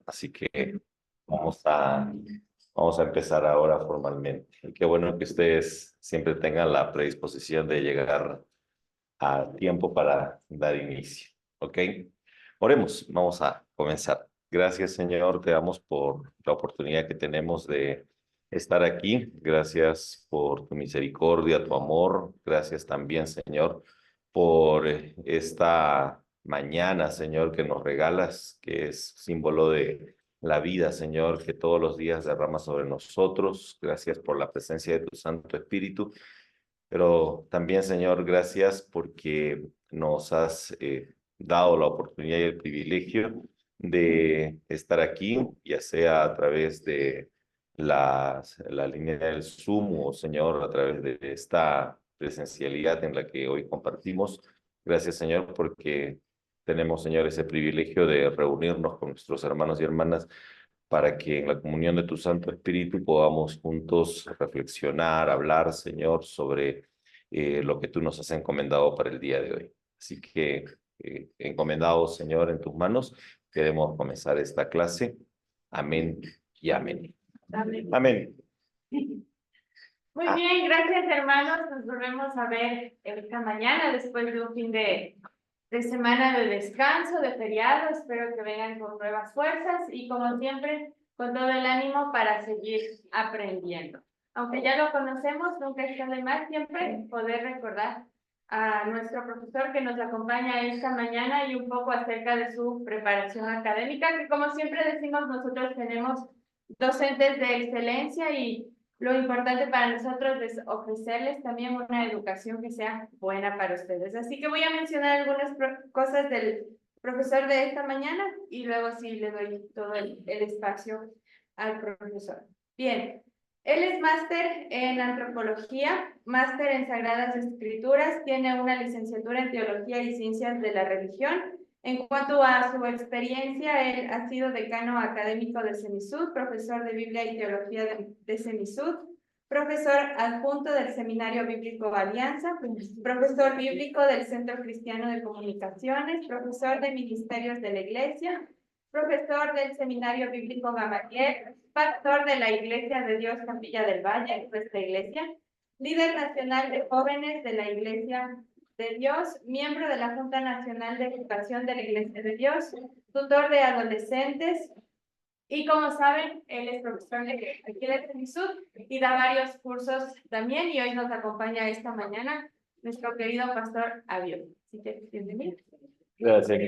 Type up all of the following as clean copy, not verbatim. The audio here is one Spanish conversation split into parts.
Así que vamos a, vamos a empezar ahora formalmente. Y qué bueno que ustedes siempre tengan la predisposición de llegar a tiempo para dar inicio. ¿Ok? Oremos, vamos a comenzar. Gracias, Señor, te damos por la oportunidad que tenemos de estar aquí. Gracias por tu misericordia, tu amor. Gracias también, Señor, por esta mañana, Señor, que nos regalas, que es símbolo de la vida, Señor, que todos los días derrama sobre nosotros. Gracias por la presencia de tu Santo Espíritu. Pero también, Señor, gracias porque nos has dado la oportunidad y el privilegio de estar aquí, ya sea a través de la línea del Zoom o, Señor, a través de esta presencialidad en la que hoy compartimos. Gracias, Señor, porque tenemos, Señor, ese privilegio de reunirnos con nuestros hermanos y hermanas para que en la comunión de tu Santo Espíritu podamos juntos reflexionar, hablar, Señor, sobre lo que tú nos has encomendado para el día de hoy. Así que, encomendados, Señor, en tus manos, queremos comenzar esta clase. Amén y amén. Amén. Amén. Muy bien, gracias hermanos. Nos volvemos a ver esta mañana después de un fin de semana de descanso, de feriado. Espero que vengan con nuevas fuerzas y como siempre, con todo el ánimo para seguir aprendiendo. Aunque ya lo conocemos, nunca está de más siempre poder recordar a nuestro profesor que nos acompaña esta mañana y un poco acerca de su preparación académica, que como siempre decimos, nosotros tenemos docentes de excelencia y lo importante para nosotros es ofrecerles también una educación que sea buena para ustedes. Así que voy a mencionar algunas cosas del profesor de esta mañana y luego sí le doy todo el espacio al profesor. Bien, él es máster en antropología, máster en sagradas escrituras, tiene una licenciatura en teología y ciencias de la religión. En cuanto a su experiencia, él ha sido decano académico de CEMISUD, profesor de Biblia y Teología de CEMISUD, profesor adjunto del Seminario Bíblico Alianza, profesor bíblico del Centro Cristiano de Comunicaciones, profesor de Ministerios de la Iglesia, profesor del Seminario Bíblico Gamaliel, pastor de la Iglesia de Dios Capilla del Valle, nuestra iglesia, líder nacional de jóvenes de la Iglesia de Dios, miembro de la Junta Nacional de Educación de la Iglesia de Dios, tutor de adolescentes, y como saben, él es profesor de aquí de CEMISUD y da varios cursos también, y hoy nos acompaña esta mañana nuestro querido pastor Avio. Así que, bienvenido. Gracias.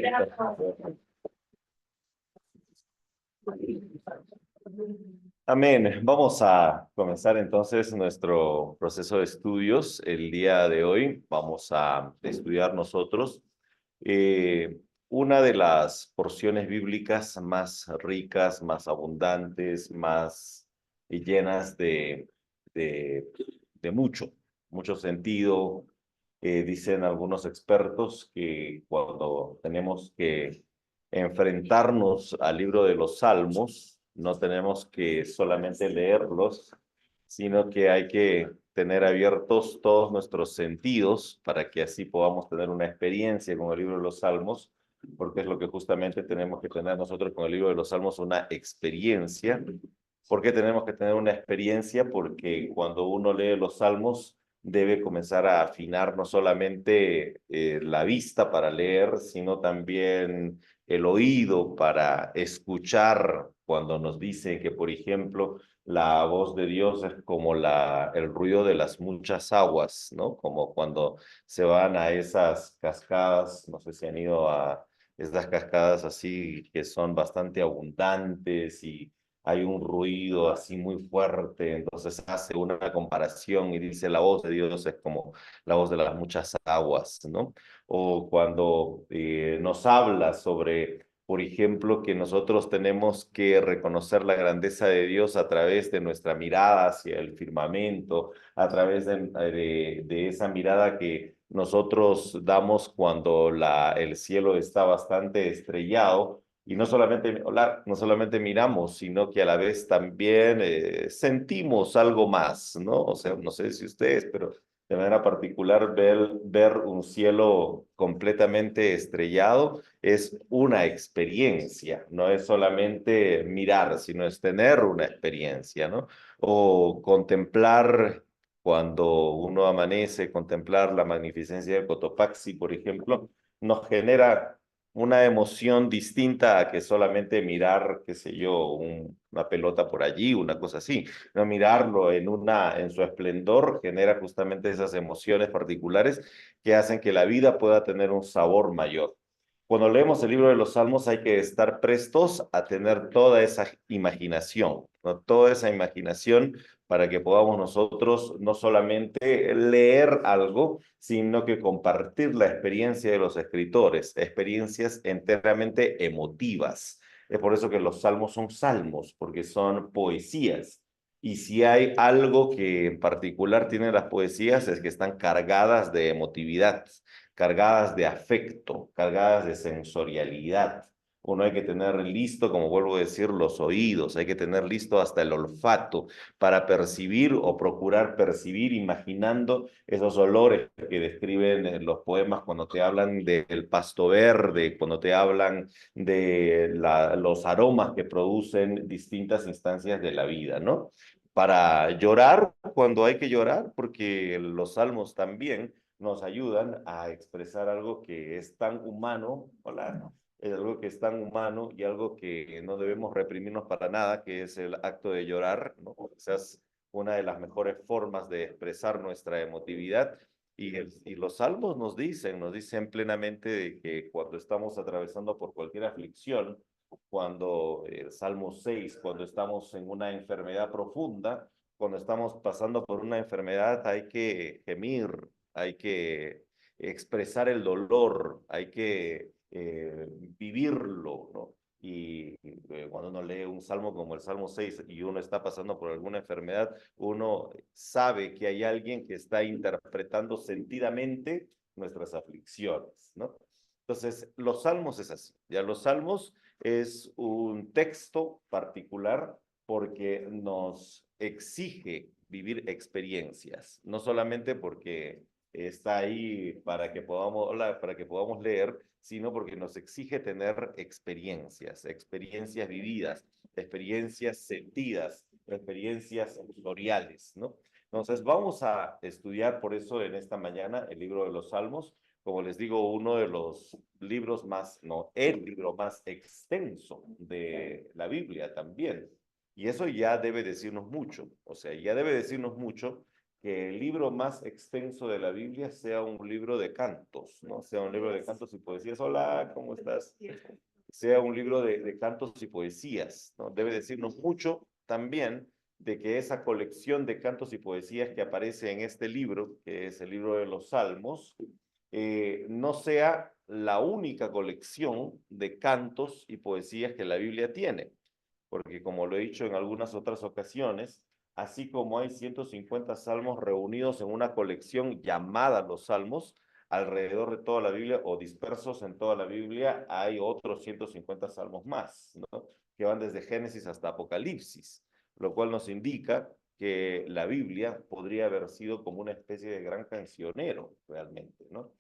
Amén. Vamos a comenzar entonces nuestro proceso de estudios. El día de hoy vamos a estudiar nosotros una de las porciones bíblicas más ricas, más abundantes, más llenas de mucho sentido. Dicen algunos expertos que cuando tenemos que enfrentarnos al libro de los Salmos, no tenemos que solamente leerlos, sino que hay que tener abiertos todos nuestros sentidos para que así podamos tener una experiencia con el libro de los Salmos, porque es lo que justamente tenemos que tener nosotros con el libro de los Salmos, una experiencia. ¿Por qué tenemos que tener una experiencia? Porque cuando uno lee los Salmos, debe comenzar a afinar no solamente la vista para leer, sino también el oído para escuchar cuando nos dice que, por ejemplo, la voz de Dios es como el ruido de las muchas aguas, ¿no? Como cuando se van a esas cascadas, no sé si han ido a estas cascadas así que son bastante abundantes y hay un ruido así muy fuerte, entonces hace una comparación y dice la voz de Dios es como la voz de las muchas aguas, ¿no? O cuando nos habla sobre, por ejemplo, que nosotros tenemos que reconocer la grandeza de Dios a través de nuestra mirada hacia el firmamento, a través de esa mirada que nosotros damos cuando el cielo está bastante estrellado. Y no solamente miramos, sino que a la vez también sentimos algo más, ¿no? O sea, no sé si ustedes, pero de manera particular, ver un cielo completamente estrellado es una experiencia, no es solamente mirar, sino es tener una experiencia, ¿no? O contemplar cuando uno amanece, contemplar la magnificencia del Cotopaxi, por ejemplo, nos genera una emoción distinta a que solamente mirar, qué sé yo, una pelota por allí, una cosa así. No, mirarlo en su esplendor genera justamente esas emociones particulares que hacen que la vida pueda tener un sabor mayor. Cuando leemos el libro de los Salmos hay que estar prestos a tener toda esa imaginación, ¿no? Toda esa imaginación para que podamos nosotros no solamente leer algo, sino que compartir la experiencia de los escritores, experiencias enteramente emotivas. Es por eso que los salmos son salmos, porque son poesías. Y si hay algo que en particular tienen las poesías es que están cargadas de emotividad, cargadas de afecto, cargadas de sensorialidad. Uno hay que tener listo, como vuelvo a decir, los oídos, hay que tener listo hasta el olfato para percibir o procurar percibir, imaginando esos olores que describen los poemas cuando te hablan del pasto verde, cuando te hablan de los aromas que producen distintas instancias de la vida, ¿no? Para llorar cuando hay que llorar, porque los salmos también nos ayudan a expresar algo que es tan humano, hola, es algo que es tan humano y algo que no debemos reprimirnos para nada, que es el acto de llorar, ¿no? Quizás una de las mejores formas de expresar nuestra emotividad. Y los salmos nos dicen plenamente de que cuando estamos atravesando por cualquier aflicción, cuando el Salmo 6, cuando estamos en una enfermedad profunda, cuando estamos pasando por una enfermedad, hay que gemir, hay que expresar el dolor, hay que vivirlo, ¿no? Y cuando uno lee un salmo como el Salmo 6 y uno está pasando por alguna enfermedad, uno sabe que hay alguien que está interpretando sentidamente nuestras aflicciones, ¿no? Entonces, los salmos es así, ya los salmos es un texto particular porque nos exige vivir experiencias, no solamente porque está ahí para que podamos leer, sino porque nos exige tener experiencias, experiencias vividas, experiencias sentidas, experiencias sensoriales, ¿no? Entonces vamos a estudiar por eso en esta mañana el libro de los Salmos, como les digo, uno de los libros más, no, el libro más extenso de la Biblia también. Y eso ya debe decirnos mucho, o sea, ya debe decirnos mucho que el libro más extenso de la Biblia sea un libro de cantos, ¿no? Sea un libro de cantos y poesías. Hola, ¿cómo estás? Sea un libro de cantos y poesías, ¿no? Debe decirnos mucho también de que esa colección de cantos y poesías que aparece en este libro, que es el libro de los Salmos, no sea la única colección de cantos y poesías que la Biblia tiene, porque como lo he dicho en algunas otras ocasiones, así como hay 150 salmos reunidos en una colección llamada los Salmos, alrededor de toda la Biblia o dispersos en toda la Biblia, hay otros 150 salmos más, ¿no? Que van desde Génesis hasta Apocalipsis, lo cual nos indica que la Biblia podría haber sido como una especie de gran cancionero realmente, ¿no?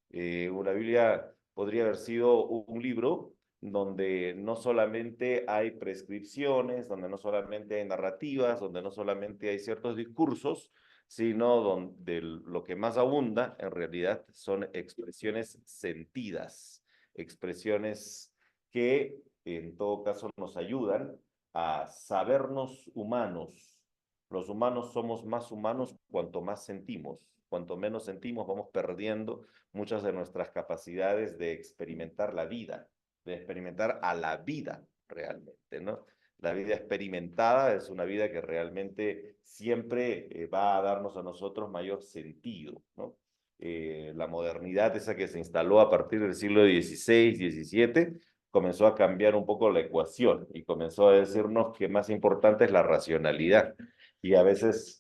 Una Biblia podría haber sido un libro donde no solamente hay prescripciones, donde no solamente hay narrativas, donde no solamente hay ciertos discursos, sino donde lo que más abunda en realidad son expresiones sentidas, expresiones que en todo caso nos ayudan a sabernos humanos. Los humanos somos más humanos cuanto más sentimos. Cuanto menos sentimos, vamos perdiendo muchas de nuestras capacidades de experimentar la vida, de experimentar a la vida realmente, ¿no? La vida experimentada es una vida que realmente siempre va a darnos a nosotros mayor sentido, ¿no? La modernidad, esa que se instaló a partir del siglo XVI, XVII, comenzó a cambiar un poco la ecuación y comenzó a decirnos que más importante es la racionalidad. Y a veces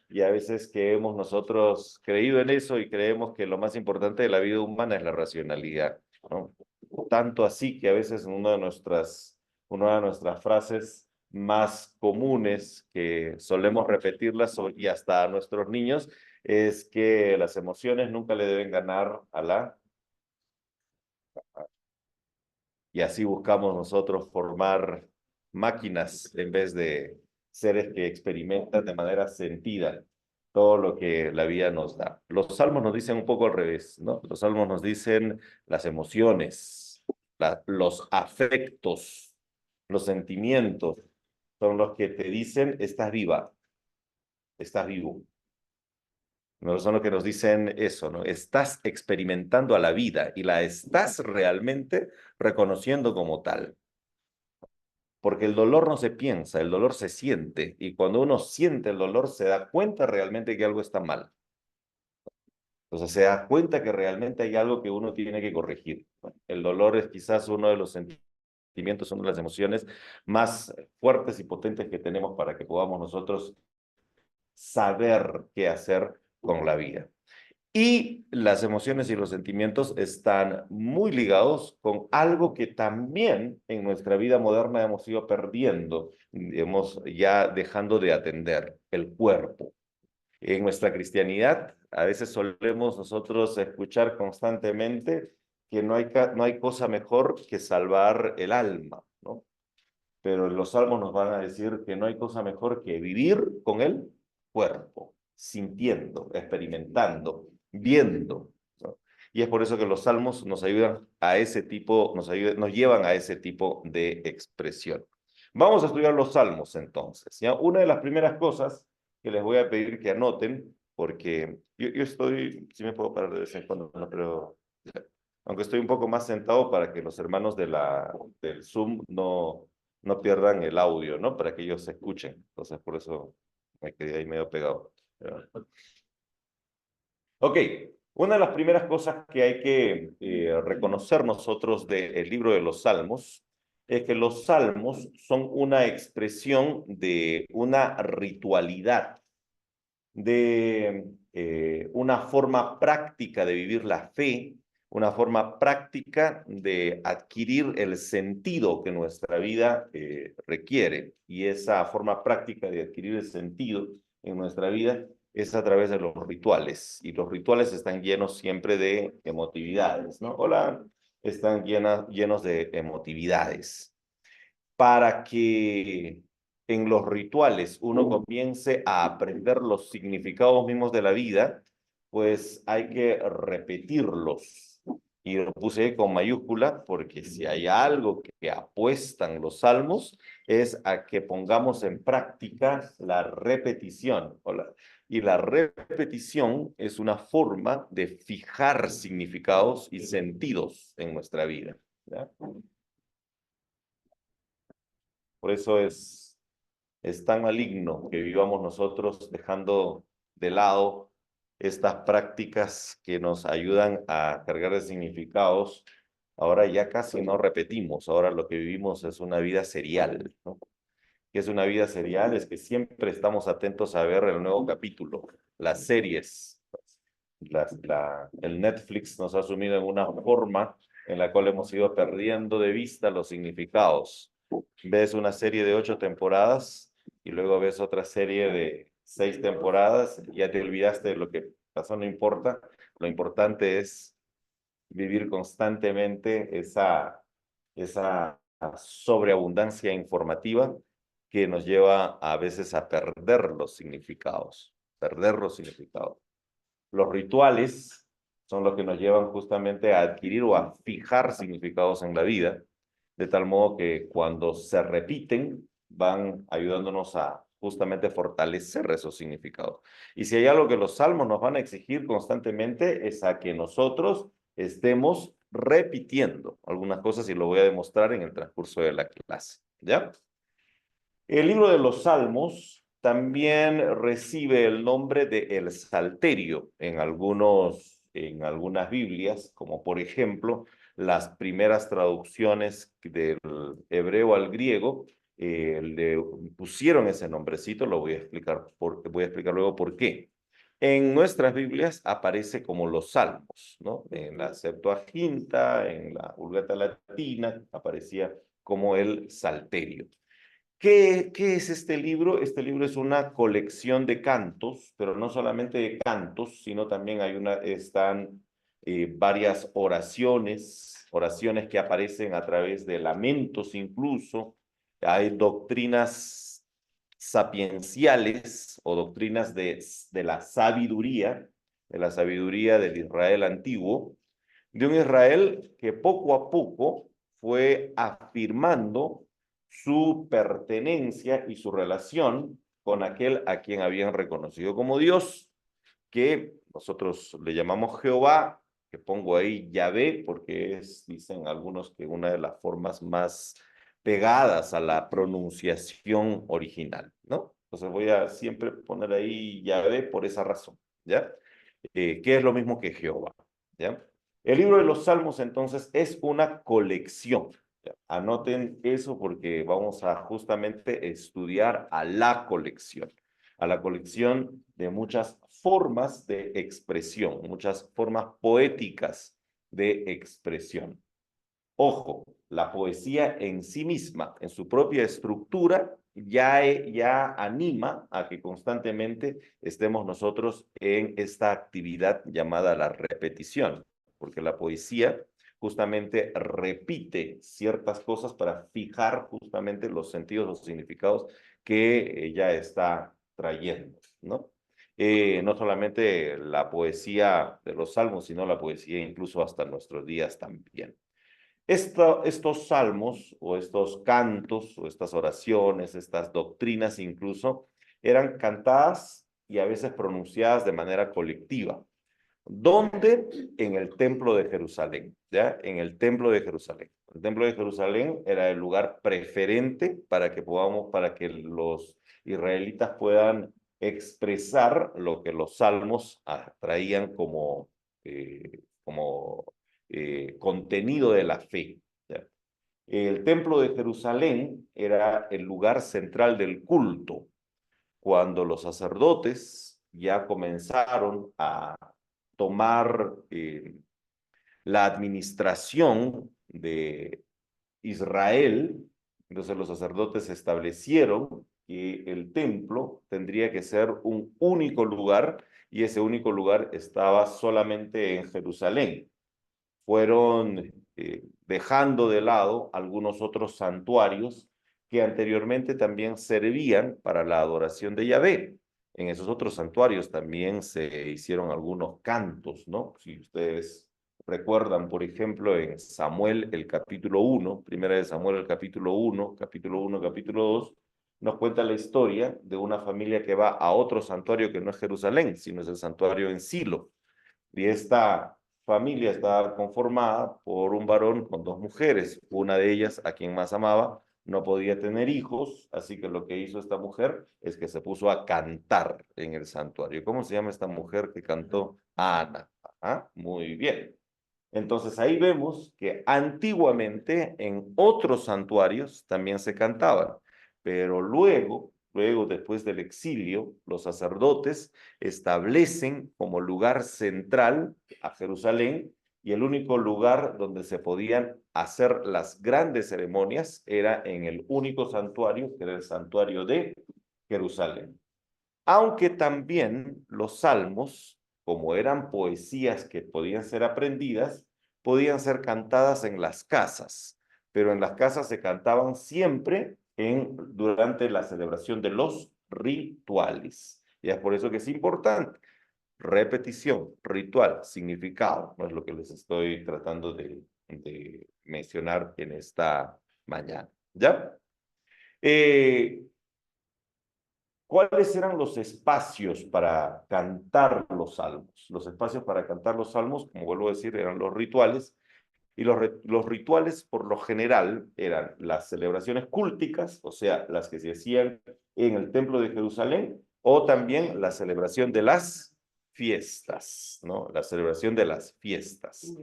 y a veces que hemos nosotros creído en eso y creemos que lo más importante de la vida humana es la racionalidad, ¿no? Tanto así que a veces una de nuestras frases más comunes que solemos repetirlas y hasta a nuestros niños es que las emociones nunca le deben ganar a la... Y así buscamos nosotros formar máquinas en vez de seres que experimentan de manera sentida todo lo que la vida nos da. Los salmos nos dicen un poco al revés, ¿no? Los salmos nos dicen las emociones, los afectos, los sentimientos, son los que te dicen, estás viva, estás vivo. No son los que nos dicen eso, ¿no? Estás experimentando a la vida y la estás realmente reconociendo como tal. Porque el dolor no se piensa, el dolor se siente. Y cuando uno siente el dolor, se da cuenta realmente que algo está mal. Entonces se da cuenta que realmente hay algo que uno tiene que corregir. El dolor es quizás uno de los sentimientos, una de las emociones más fuertes y potentes que tenemos para que podamos nosotros saber qué hacer con la vida. Y las emociones y los sentimientos están muy ligados con algo que también en nuestra vida moderna hemos ido perdiendo, hemos ya dejando de atender, el cuerpo. En nuestra cristianidad, a veces solemos nosotros escuchar constantemente que no hay cosa mejor que salvar el alma, ¿no? Pero los salmos nos van a decir que no hay cosa mejor que vivir con el cuerpo, sintiendo, experimentando, viendo, ¿no? Y es por eso que los salmos nos ayudan a ese tipo, nos llevan a ese tipo de expresión. Vamos a estudiar los salmos entonces, ¿ya? Una de las primeras cosas que les voy a pedir que anoten, porque yo estoy, si me puedo parar de vez en cuando, no, pero aunque estoy un poco más sentado para que los hermanos del Zoom no pierdan el audio, ¿no? Para que ellos se escuchen. Entonces, por eso me quedé ahí medio pegado. Ok, una de las primeras cosas que hay que reconocer nosotros del libro de los Salmos es que los Salmos son una expresión de una ritualidad, de una forma práctica de vivir la fe, una forma práctica de adquirir el sentido que nuestra vida requiere. Y esa forma práctica de adquirir el sentido en nuestra vida es a través de los rituales. Y los rituales están llenos siempre de emotividades, ¿no? Hola, están llenos de emotividades para que en los rituales uno comience a aprender los significados mismos de la vida, pues hay que repetirlos. Y lo puse con mayúscula porque si hay algo que apuestan los salmos es a que pongamos en práctica la repetición. Y la repetición es una forma de fijar significados y sentidos en nuestra vida, ¿ya? Por eso es tan maligno que vivamos nosotros dejando de lado estas prácticas que nos ayudan a cargar de significados. Ahora ya casi no repetimos, ahora lo que vivimos es una vida serial, ¿no? ¿Qué es una vida serial? Es que siempre estamos atentos a ver el nuevo capítulo, las series. El Netflix nos ha sumido en una forma en la cual hemos ido perdiendo de vista los significados. Ves una serie de 8 temporadas y luego ves otra serie de 6 temporadas, ya te olvidaste de lo que pasó, no importa. Lo importante es vivir constantemente esa sobreabundancia informativa que nos lleva a veces a perder los significados, perder los significados. Los rituales son los que nos llevan justamente a adquirir o a fijar significados en la vida, de tal modo que cuando se repiten van ayudándonos a justamente fortalecer esos significados. Y si hay algo que los salmos nos van a exigir constantemente es a que nosotros estemos repitiendo algunas cosas y lo voy a demostrar en el transcurso de la clase, ¿ya? El libro de los Salmos también recibe el nombre de el Salterio en algunas Biblias, como por ejemplo las primeras traducciones del hebreo al griego, le pusieron ese nombrecito, lo voy a explicar luego por qué. En nuestras Biblias aparece como los Salmos, ¿no? En la Septuaginta, en la Vulgata Latina, aparecía como el Salterio. ¿Qué es este libro? Este libro es una colección de cantos, pero no solamente de cantos, sino también están varias oraciones que aparecen a través de lamentos incluso. Hay doctrinas sapienciales o doctrinas de la sabiduría del Israel antiguo, de un Israel que poco a poco fue afirmando su pertenencia y su relación con aquel a quien habían reconocido como Dios, que nosotros le llamamos Jehová, que pongo ahí Yahvé, porque dicen algunos que una de las formas más pegadas a la pronunciación original, ¿no? Entonces voy a siempre poner ahí Yahvé por esa razón, ¿ya? Que es lo mismo que Jehová, ¿ya? El libro de los Salmos, entonces, es una colección. Anoten eso porque vamos a justamente estudiar a la colección de muchas formas de expresión, muchas formas poéticas de expresión. Ojo, la poesía en sí misma, en su propia estructura, ya anima a que constantemente estemos nosotros en esta actividad llamada la repetición, porque la poesía justamente repite ciertas cosas para fijar justamente los sentidos, los significados que ella está trayendo, ¿no? No solamente la poesía de los salmos, sino la poesía incluso hasta nuestros días también. Estos salmos o estos cantos o estas oraciones, estas doctrinas incluso, eran cantadas y a veces pronunciadas de manera colectiva. ¿Dónde? En el templo de Jerusalén, ¿ya? En el templo de Jerusalén. El templo de Jerusalén era el lugar preferente para que los israelitas puedan expresar lo que los salmos traían como contenido de la fe, ¿ya? El templo de Jerusalén era el lugar central del culto. Cuando los sacerdotes ya comenzaron a tomar la administración de Israel, entonces los sacerdotes establecieron que el templo tendría que ser un único lugar y ese único lugar estaba solamente en Jerusalén. Fueron dejando de lado algunos otros santuarios que anteriormente también servían para la adoración de Yahvé. En esos otros santuarios también se hicieron algunos cantos, ¿no? Si ustedes recuerdan, por ejemplo, en Samuel el capítulo 1, primera de Samuel el capítulo 1, capítulo 2, nos cuenta la historia de una familia que va a otro santuario que no es Jerusalén, sino es el santuario en Silo. Y esta familia estaba conformada por un varón con dos mujeres. Una de ellas, a quien más amaba, no podía tener hijos, así que lo que hizo esta mujer es que se puso a cantar en el santuario. ¿Cómo se llama esta mujer que cantó? Ana. Ajá, muy bien. Entonces ahí vemos que antiguamente en otros santuarios también se cantaban, pero luego después del exilio, los sacerdotes establecen como lugar central a Jerusalén y el único lugar donde se podían hacer las grandes ceremonias era en el único santuario, que era el santuario de Jerusalén. Aunque también los salmos, como eran poesías que podían ser aprendidas, podían ser cantadas en las casas, pero en las casas se cantaban siempre durante la celebración de los rituales. Y es por eso que es importante. Repetición, ritual, significado, no es lo que les estoy tratando de mencionar en esta mañana. ¿Ya? ¿Cuáles eran los espacios para cantar los salmos? Los espacios para cantar los salmos, como vuelvo a decir, eran los rituales, y los rituales por lo general eran las celebraciones cúlticas, o sea, las que se hacían en el templo de Jerusalén, o también la celebración de las fiestas, ¿no? La celebración de las fiestas.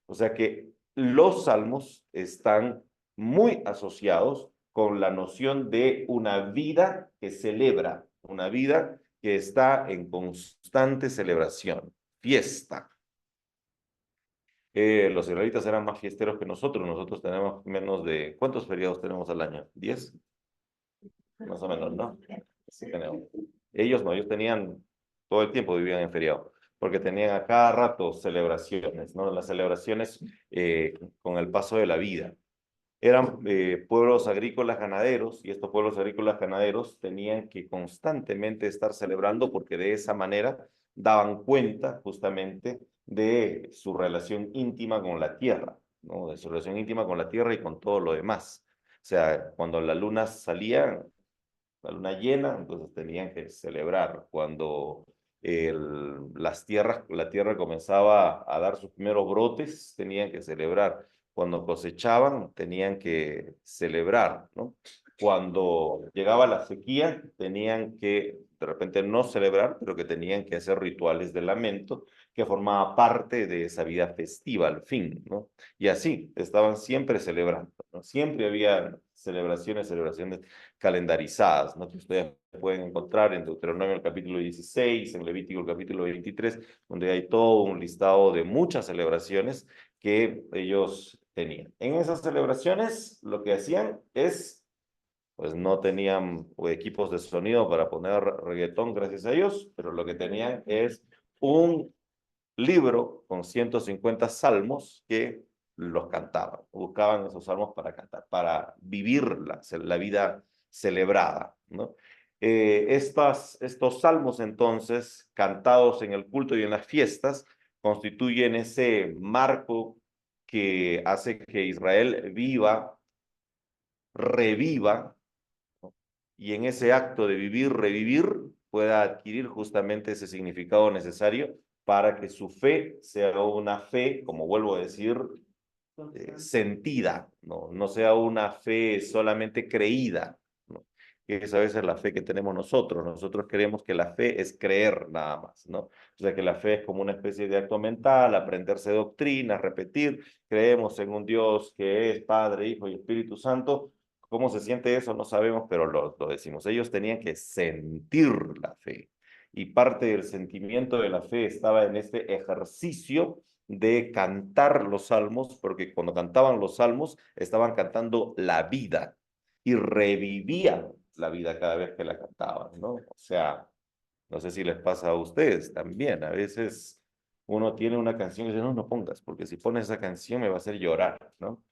O sea que los salmos están muy asociados con la noción de una vida que celebra, una vida que está en constante celebración, fiesta. Los israelitas eran más fiesteros que nosotros tenemos menos de... ¿Cuántos feriados tenemos al año? ¿10? más o menos, ¿no? Sí tenemos. Ellos no, ellos tenían, todo el tiempo vivían en feriado, porque tenían a cada rato celebraciones, ¿no? Las celebraciones con el paso de la vida. Eran pueblos agrícolas ganaderos y estos pueblos agrícolas ganaderos tenían que constantemente estar celebrando porque de esa manera daban cuenta justamente de su relación íntima con la tierra, ¿no? De su relación íntima con la tierra y con todo lo demás. O sea, cuando la luna salía, la luna llena, entonces tenían que celebrar. Cuando la tierra comenzaba a dar sus primeros brotes, tenían que celebrar. Cuando cosechaban, tenían que celebrar, ¿no? Cuando llegaba la sequía, tenían que, de repente, no celebrar, pero que tenían que hacer rituales de lamento, que formaba parte de esa vida festiva al fin, ¿no? Y así, estaban siempre celebrando, ¿no? Siempre había celebraciones calendarizadas, ¿no? Que ustedes pueden encontrar en Deuteronomio el capítulo 16, en Levítico el capítulo 23, donde hay todo un listado de muchas celebraciones que ellos tenían. En esas celebraciones lo que hacían es, pues no tenían equipos de sonido para poner reggaetón, gracias a ellos, pero lo que tenían es un libro con 150 salmos que los cantaban, buscaban esos salmos para cantar, para vivir la vida celebrada, ¿no? Estos salmos entonces, cantados en el culto y en las fiestas, constituyen ese marco que hace que Israel viva, reviva, ¿no? Y en ese acto de vivir, revivir, pueda adquirir justamente ese significado necesario para que su fe sea una fe, como vuelvo a decir, sentida, ¿no? No sea una fe solamente creída, ¿no? Que es a veces la fe que tenemos nosotros. Nosotros creemos que la fe es creer nada más, ¿no? O sea, que la fe es como una especie de acto mental, aprenderse doctrinas, repetir, creemos en un Dios que es Padre, Hijo y Espíritu Santo. ¿Cómo se siente eso? No sabemos, pero lo decimos. Ellos tenían que sentir la fe. Y parte del sentimiento de la fe estaba en este ejercicio de cantar los salmos, porque cuando cantaban los salmos estaban cantando la vida y revivían la vida cada vez que la cantaban, ¿no? O sea, no sé si les pasa a ustedes también. A veces uno tiene una canción y dice, no, no pongas, porque si pones esa canción me va a hacer llorar, ¿no?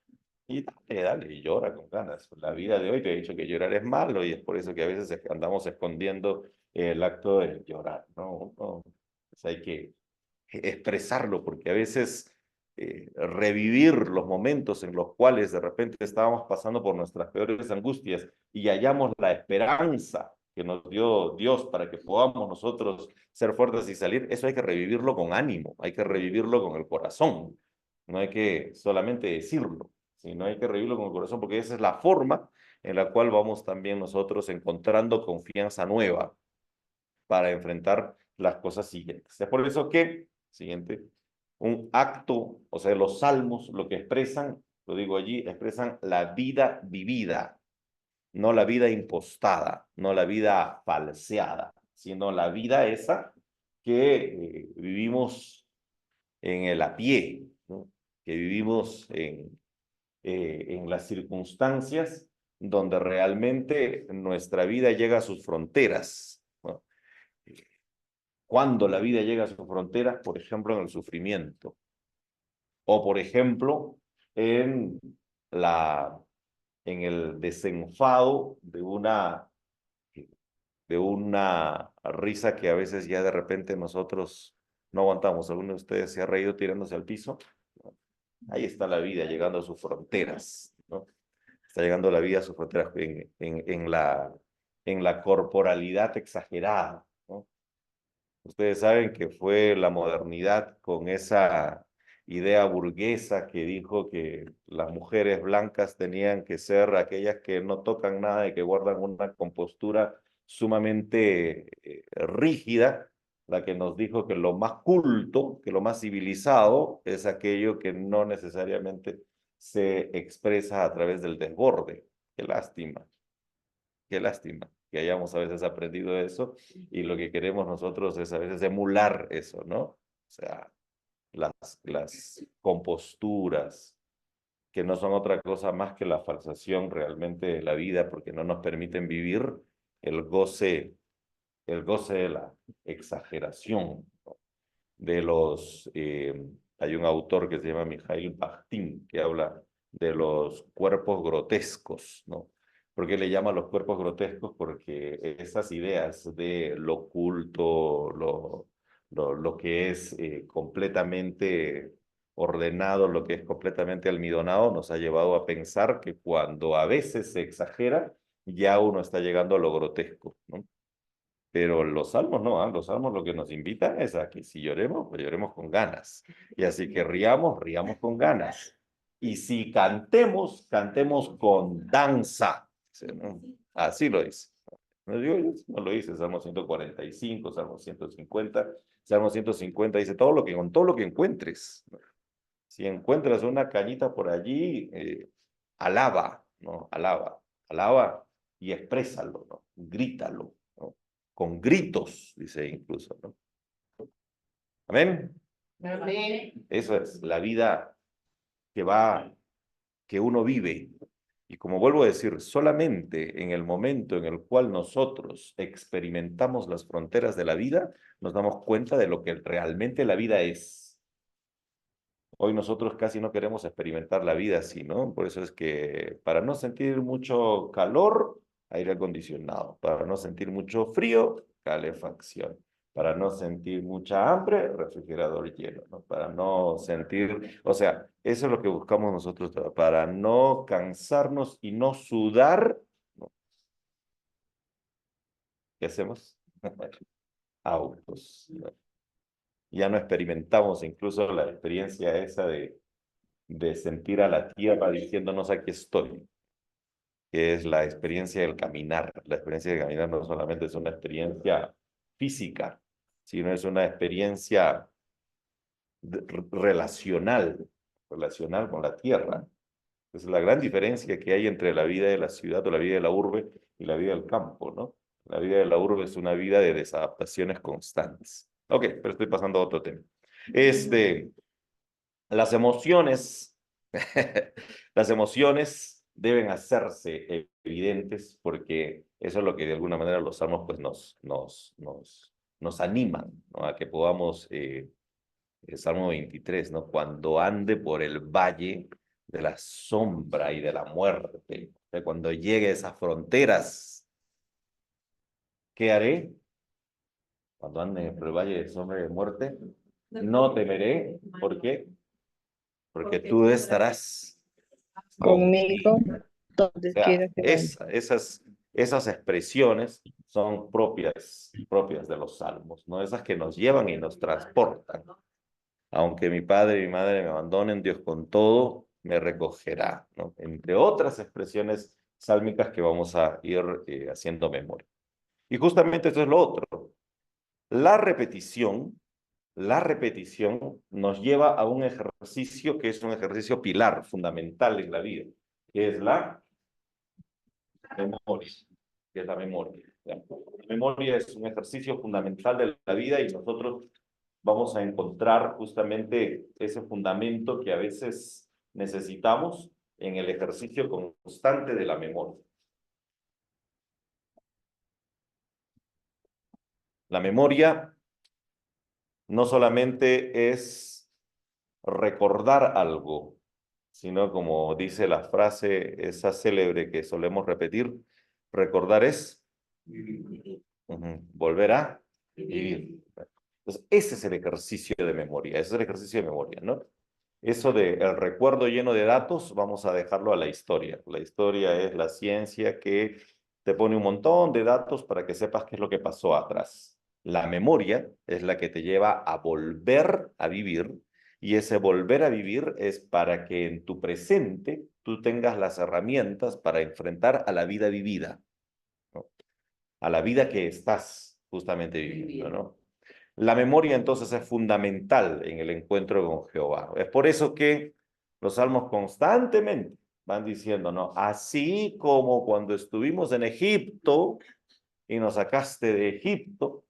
Y dale, y llora con ganas. La vida de hoy te he dicho que llorar es malo y es por eso que a veces andamos escondiendo el acto de llorar, ¿no? Pues hay que expresarlo, porque a veces revivir los momentos en los cuales de repente estábamos pasando por nuestras peores angustias y hallamos la esperanza que nos dio Dios para que podamos nosotros ser fuertes y salir, eso hay que revivirlo con ánimo, hay que revivirlo con el corazón, no hay que solamente decirlo, sino hay que revivirlo con el corazón, porque esa es la forma en la cual vamos también nosotros encontrando confianza nueva para enfrentar las cosas siguientes. Es por eso que, siguiente, un acto, o sea, los salmos lo que expresan, lo digo allí, expresan la vida vivida, no la vida impostada, no la vida falseada, sino la vida esa que vivimos en el a pie, ¿no? Que vivimos en las circunstancias donde realmente nuestra vida llega a sus fronteras, ¿no? Cuando la vida llega a sus fronteras, por ejemplo, en el sufrimiento, o por ejemplo, en, la, en el desenfado de una risa que a veces ya de repente nosotros no aguantamos. ¿Alguno de ustedes se ha reído tirándose al piso? Ahí está la vida llegando a sus fronteras, ¿no? Está llegando la vida a sus fronteras en la corporalidad exagerada, ¿no? Ustedes saben que fue la modernidad con esa idea burguesa que dijo que las mujeres blancas tenían que ser aquellas que no tocan nada y que guardan una compostura sumamente rígida, la que nos dijo que lo más culto, que lo más civilizado es aquello que no necesariamente se expresa a través del desborde. Qué lástima que hayamos a veces aprendido eso y lo que queremos nosotros es a veces emular eso, ¿no? O sea, las composturas que no son otra cosa más que la falsación realmente de la vida, porque no nos permiten vivir el goce de la exageración, ¿no? De los, hay un autor que se llama Mikhail Bakhtin, que habla de los cuerpos grotescos, ¿no? ¿Por qué le llama los cuerpos grotescos? Porque esas ideas de lo oculto, lo que es completamente ordenado, lo que es completamente almidonado, nos ha llevado a pensar que cuando a veces se exagera, ya uno está llegando a lo grotesco, ¿no? Pero los salmos no, ¿ah? Los salmos lo que nos invitan es a que si lloremos, pues lloremos con ganas. Y así que riamos, riamos con ganas. Y si cantemos, cantemos con danza. ¿Sí, no? Así lo dice. No digo yo, no lo dice, Salmo 145, Salmo 150. Salmo 150 dice todo lo que, con todo lo que encuentres. Si encuentras una cañita por allí, alaba, ¿no? Alaba, alaba y exprésalo, ¿no? Grítalo, ¿no? Con gritos, dice incluso, ¿no? Amén. Amén. Eso es la vida que uno vive. Y como vuelvo a decir, solamente en el momento en el cual nosotros experimentamos las fronteras de la vida, nos damos cuenta de lo que realmente la vida es. Hoy nosotros casi no queremos experimentar la vida así, ¿no? Por eso es que para no sentir mucho calor, aire acondicionado. Para no sentir mucho frío, calefacción. Para no sentir mucha hambre, refrigerador lleno, ¿no? Para no sentir, o sea, eso es lo que buscamos nosotros, para no cansarnos y no sudar, ¿no? ¿Qué hacemos? Autos, ¿no? Ya no experimentamos incluso la experiencia esa de sentir a la tierra diciéndonos aquí estoy, que es la experiencia del caminar. La experiencia del caminar no solamente es una experiencia física, sino es una experiencia relacional, relacional con la tierra. Es la gran diferencia que hay entre la vida de la ciudad o la vida de la urbe y la vida del campo, ¿no? La vida de la urbe es una vida de desadaptaciones constantes. Ok, pero estoy pasando a otro tema. Las emociones, las emociones deben hacerse evidentes porque eso es lo que de alguna manera los salmos pues nos animan, ¿no? A que podamos, el Salmo 23, ¿no? Cuando ande por el valle de la sombra y de la muerte, o sea, cuando llegue a esas fronteras, ¿qué haré? Cuando ande por el valle de sombra y de muerte, no temeré. ¿Por qué? Porque tú estarás conmigo. Conmigo, O donde sea, quiera que vaya. esas expresiones son propias de los salmos, ¿no? Esas que nos llevan y nos transportan. Aunque mi padre y mi madre me abandonen, Dios con todo me recogerá, ¿no? Entre otras expresiones sálmicas que vamos a ir haciendo memoria. Y justamente eso es lo otro. La repetición nos lleva a un ejercicio que es un ejercicio pilar, fundamental en la vida, que es la memoria. Que es la memoria. La memoria es un ejercicio fundamental de la vida y nosotros vamos a encontrar justamente ese fundamento que a veces necesitamos en el ejercicio constante de la memoria. La memoria no solamente es recordar algo, sino como dice la frase esa célebre que solemos repetir, recordar es volver a vivir. Entonces, ese es el ejercicio de memoria, ese es el ejercicio de memoria, ¿no? Eso de el recuerdo lleno de datos, vamos a dejarlo a la historia. La historia es la ciencia que te pone un montón de datos para que sepas qué es lo que pasó atrás. La memoria es la que te lleva a volver a vivir y ese volver a vivir es para que en tu presente tú tengas las herramientas para enfrentar a la vida vivida, ¿no? A la vida que estás justamente viviendo, ¿no? La memoria entonces es fundamental en el encuentro con Jehová. Es por eso que los salmos constantemente van diciendo, ¿no? Así como cuando estuvimos en Egipto y nos sacaste de Egipto,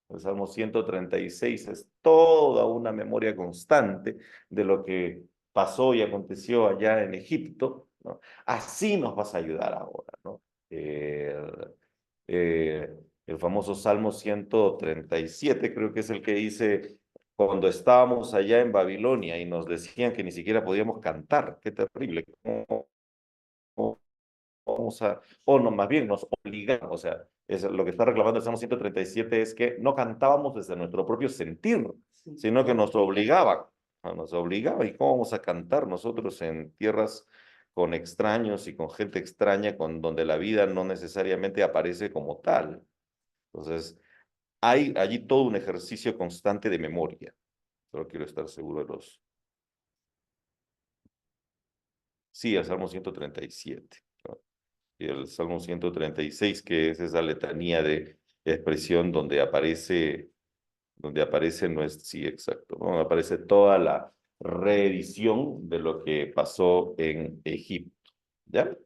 el Salmo 136 es toda una memoria constante de lo que pasó y aconteció allá en Egipto, ¿no? Así nos vas a ayudar ahora, ¿no? Eh, el famoso Salmo 137, creo que es el que dice, cuando estábamos allá en Babilonia y nos decían que ni siquiera podíamos cantar, qué terrible, ¿cómo vamos a, o no, más bien nos obligaban, o sea, es lo que está reclamando el Salmo 137 es que no cantábamos desde nuestro propio sentir, sino que nos obligaban, nos obligaban, ¿y cómo vamos a cantar nosotros en tierras con extraños y con gente extraña, con donde la vida no necesariamente aparece como tal? Entonces, hay allí todo un ejercicio constante de memoria. Solo quiero estar seguro de los... Sí, el Salmo 137, ¿no? Y el Salmo 136, que es esa letanía de expresión donde aparece, no es, sí, exacto, ¿no? Aparece toda la reedición de lo que pasó en Egipto, ¿ya?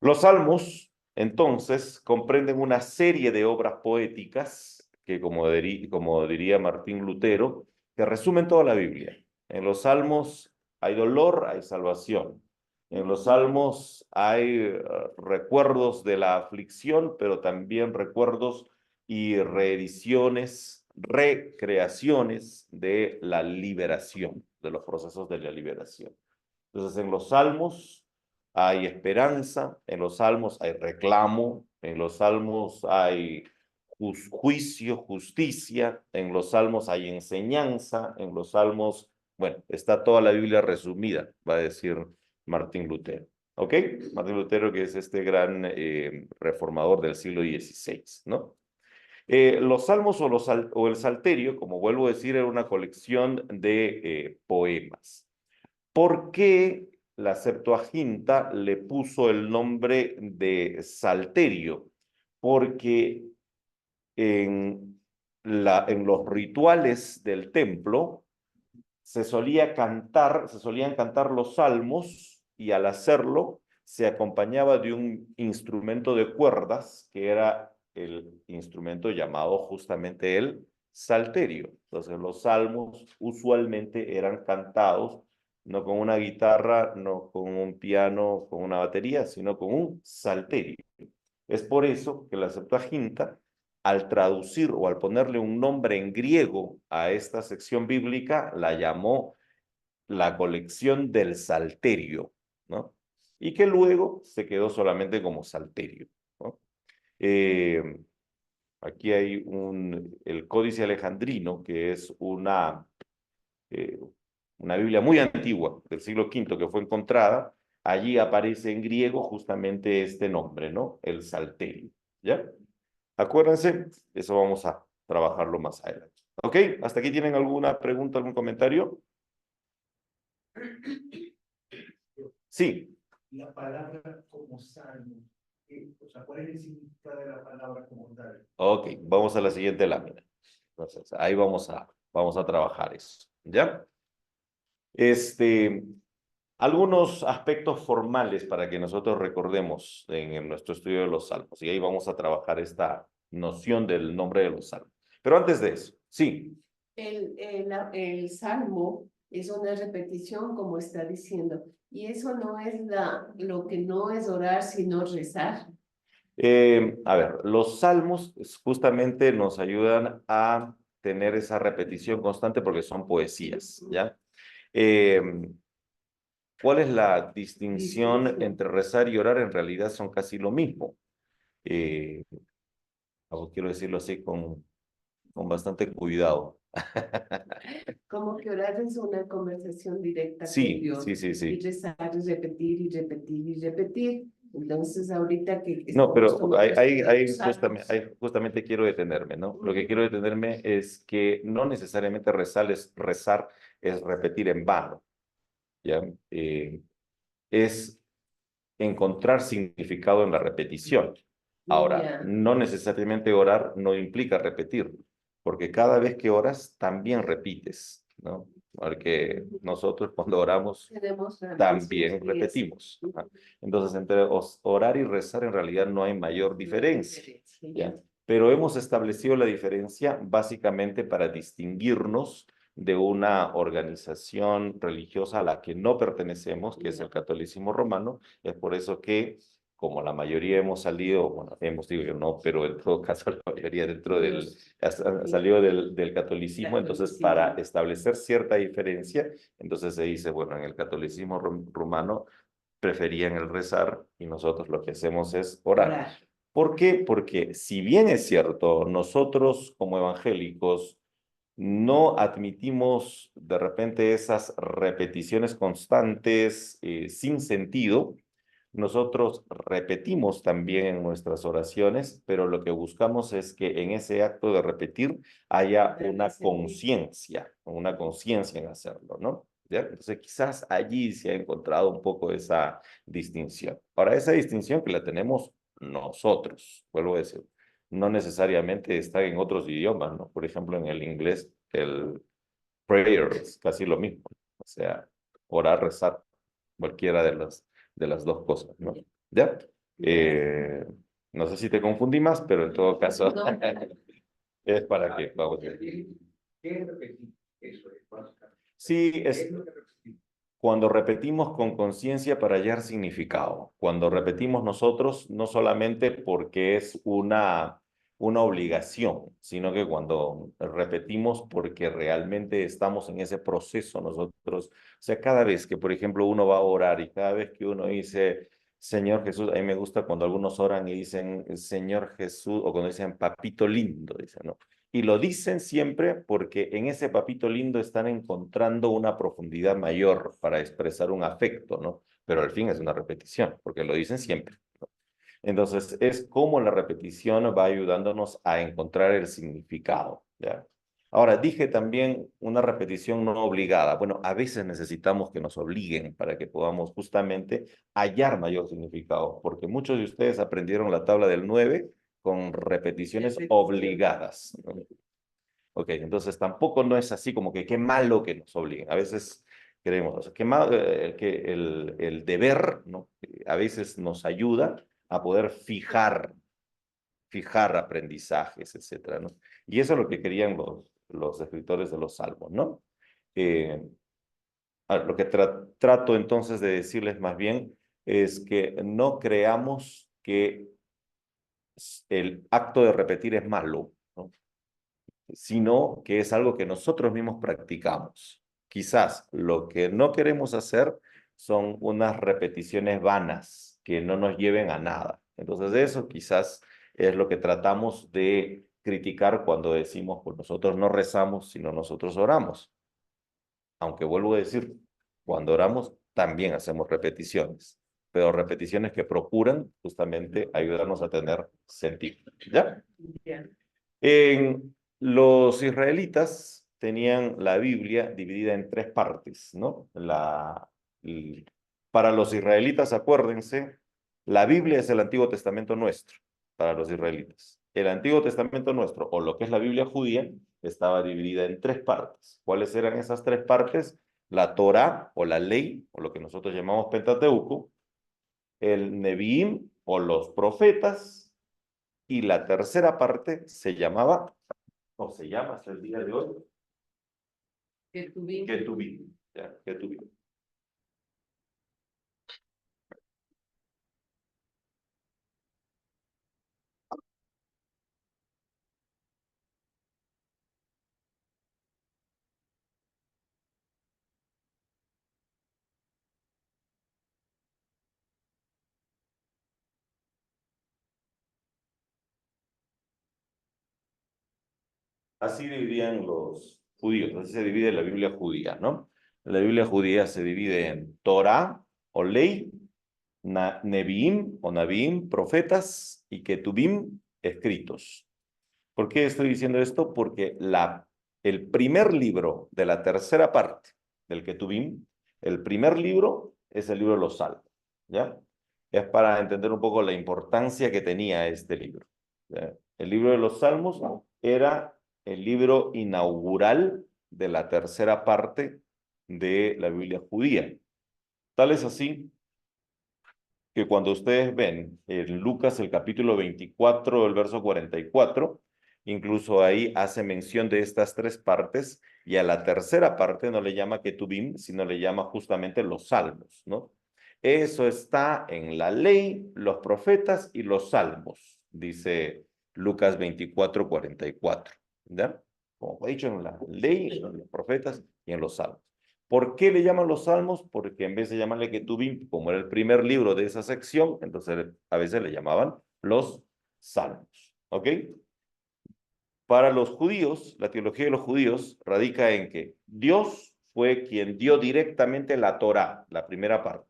Los salmos, entonces, comprenden una serie de obras poéticas que, como diría Martín Lutero, que resumen toda la Biblia. En los salmos hay dolor, hay salvación. En los salmos hay recuerdos de la aflicción, pero también recuerdos y reediciones, recreaciones de la liberación, de los procesos de la liberación. Entonces, en los salmos hay esperanza, en los salmos hay reclamo, en los salmos hay juicio, justicia, en los salmos hay enseñanza, en los salmos, bueno, está toda la Biblia resumida, va a decir Martín Lutero. ¿Ok? Martín Lutero, que es este gran reformador del siglo XVI, ¿no? Los salmos o el salterio, como vuelvo a decir, era una colección de poemas. ¿Por qué la Septuaginta le puso el nombre de Salterio? Porque en los rituales del templo se solían cantar los salmos y al hacerlo se acompañaba de un instrumento de cuerdas que era el instrumento llamado justamente el salterio. Entonces los salmos usualmente eran cantados no con una guitarra, no con un piano, con una batería, sino con un salterio. Es por eso que la Septuaginta, al traducir o al ponerle un nombre en griego a esta sección bíblica, la llamó la colección del Salterio, ¿no? Y que luego se quedó solamente como Salterio, ¿no? Aquí hay el Códice Alejandrino, que es una Biblia muy antigua, del siglo V, que fue encontrada. Allí aparece en griego justamente este nombre, ¿no? El Salterio, ¿ya? Acuérdense, eso vamos a trabajarlo más adelante. ¿Ok? ¿Hasta aquí tienen alguna pregunta, algún comentario? Sí. La palabra como salmo, o sea, ¿cuál es el significado de la palabra como tal? Ok, vamos a la siguiente lámina. Entonces, ahí vamos a trabajar eso, ¿ya? Algunos aspectos formales para que nosotros recordemos en nuestro estudio de los salmos. Y ahí vamos a trabajar esta noción del nombre de los salmos. Pero antes de eso, sí. El salmo es una repetición, como está diciendo, y eso no es lo que no es orar, sino rezar. A ver, los salmos justamente nos ayudan a tener esa repetición constante porque son poesías, ¿ya? ¿Cuál es la distinción entre rezar y orar? En realidad son casi lo mismo. Quiero decirlo así con bastante cuidado. Como que orar es una conversación directa con Sí, Dios. sí, sí, sí. Y rezar es repetir y repetir y repetir. Entonces, ahorita que No, pero justamente quiero detenerme, ¿no? Lo que quiero detenerme es que no necesariamente rezar es repetir en vano, ¿ya? Es encontrar significado en la repetición. Ahora, no necesariamente orar no implica repetir, porque cada vez que oras también repites, ¿no? Porque nosotros cuando oramos también repetimos. Entonces, entre orar y rezar en realidad no hay mayor diferencia, ¿ya? Pero hemos establecido la diferencia básicamente para distinguirnos de una organización religiosa a la que no pertenecemos, que es el catolicismo romano. Es por eso que, como la mayoría hemos salido, bueno, digo yo no, pero en todo caso la mayoría ha salido del catolicismo, entonces para establecer cierta diferencia, entonces se dice, bueno, en el catolicismo romano preferían el rezar y nosotros lo que hacemos es orar. ¿Por qué? Porque si bien es cierto, nosotros como evangélicos no admitimos de repente esas repeticiones constantes sin sentido, nosotros repetimos también en nuestras oraciones, pero lo que buscamos es que en ese acto de repetir haya una conciencia en hacerlo, ¿no? ¿Ya? Entonces quizás allí se ha encontrado un poco esa distinción. Ahora, esa distinción que la tenemos nosotros, vuelvo a decir, no necesariamente está en otros idiomas, ¿no? Por ejemplo, en el inglés, el prayer es casi lo mismo, o sea, orar, rezar, cualquiera de las dos cosas, ¿no? ¿Ya? No sé si te confundí más, pero en todo caso es para que vamos a ver. ¿Qué es repetir? Eso es básicamente. Sí, ¿Qué es es lo que repetimos? cuando repetimos con conciencia para hallar significado. Cuando repetimos nosotros, no solamente porque es una obligación, sino que cuando repetimos porque realmente estamos en ese proceso nosotros. O sea, cada vez que, por ejemplo, uno va a orar y cada vez que uno dice, Señor Jesús, a mí me gusta cuando algunos oran y dicen, Señor Jesús, o cuando dicen, papito lindo, dicen, ¿no? Y lo dicen siempre porque en ese papito lindo están encontrando una profundidad mayor para expresar un afecto, ¿no? Pero al fin es una repetición, porque lo dicen siempre, ¿no? Entonces, es como la repetición va ayudándonos a encontrar el significado, ¿ya? Ahora, dije también una repetición no obligada. Bueno, a veces necesitamos que nos obliguen para que podamos justamente hallar mayor significado, porque muchos de ustedes aprendieron la tabla del 9 con repeticiones obligadas, ¿no? Ok, entonces tampoco no es así como que qué malo que nos obliguen. A veces creemos, o sea, qué malo, que el deber, ¿no? A veces nos ayuda a poder fijar aprendizajes, etcétera, ¿no? Y eso es lo que querían los escritores de los Salmos, ¿no? Eh, lo que trato entonces de decirles más bien es que no creamos que el acto de repetir es malo, ¿no? Sino que es algo que nosotros mismos practicamos. Quizás lo que no queremos hacer son unas repeticiones vanas que no nos lleven a nada. Entonces eso quizás es lo que tratamos de criticar cuando decimos, pues nosotros no rezamos, sino nosotros oramos. Aunque vuelvo a decir, cuando oramos también hacemos repeticiones, pero repeticiones que procuran justamente ayudarnos a tener sentido. ¿Ya? Los israelitas tenían la Biblia dividida en tres partes, ¿no? Para los israelitas, acuérdense, la Biblia es el Antiguo Testamento nuestro, para los israelitas. El Antiguo Testamento nuestro, o lo que es la Biblia judía, estaba dividida en tres partes. ¿Cuáles eran esas tres partes? La Torá, o la ley, o lo que nosotros llamamos Pentateuco, el Neviim, o los profetas, y la tercera parte se llamaba, o se llama hasta el día de hoy, Ketuvim. ¿Ya? Ketuvim. Así dividían los judíos, así se divide la Biblia judía, ¿no? La Biblia judía se divide en Torah o ley, Neviim o Naviim, profetas, y Ketuvim, escritos. ¿Por qué estoy diciendo esto? Porque el primer libro de la tercera parte del Ketuvim, el primer libro es el libro de los Salmos, ¿ya? Es para entender un poco la importancia que tenía este libro, ¿ya? El libro de los Salmos era el libro inaugural de la tercera parte de la Biblia judía. Tal es así que cuando ustedes ven en Lucas el capítulo 24, el verso 44, incluso ahí hace mención de estas tres partes, y a la tercera parte no le llama Ketubim, sino le llama justamente los salmos, ¿no? Eso está en la ley, los profetas y los salmos, dice Lucas 24:44, ¿ya? Como he dicho, en la ley, en los profetas y en los salmos. ¿Por qué le llaman los salmos? Porque en vez de llamarle Ketubim, como era el primer libro de esa sección, entonces a veces le llamaban los salmos, ¿ok? Para los judíos, la teología de los judíos radica en que Dios fue quien dio directamente la Torá, la primera parte.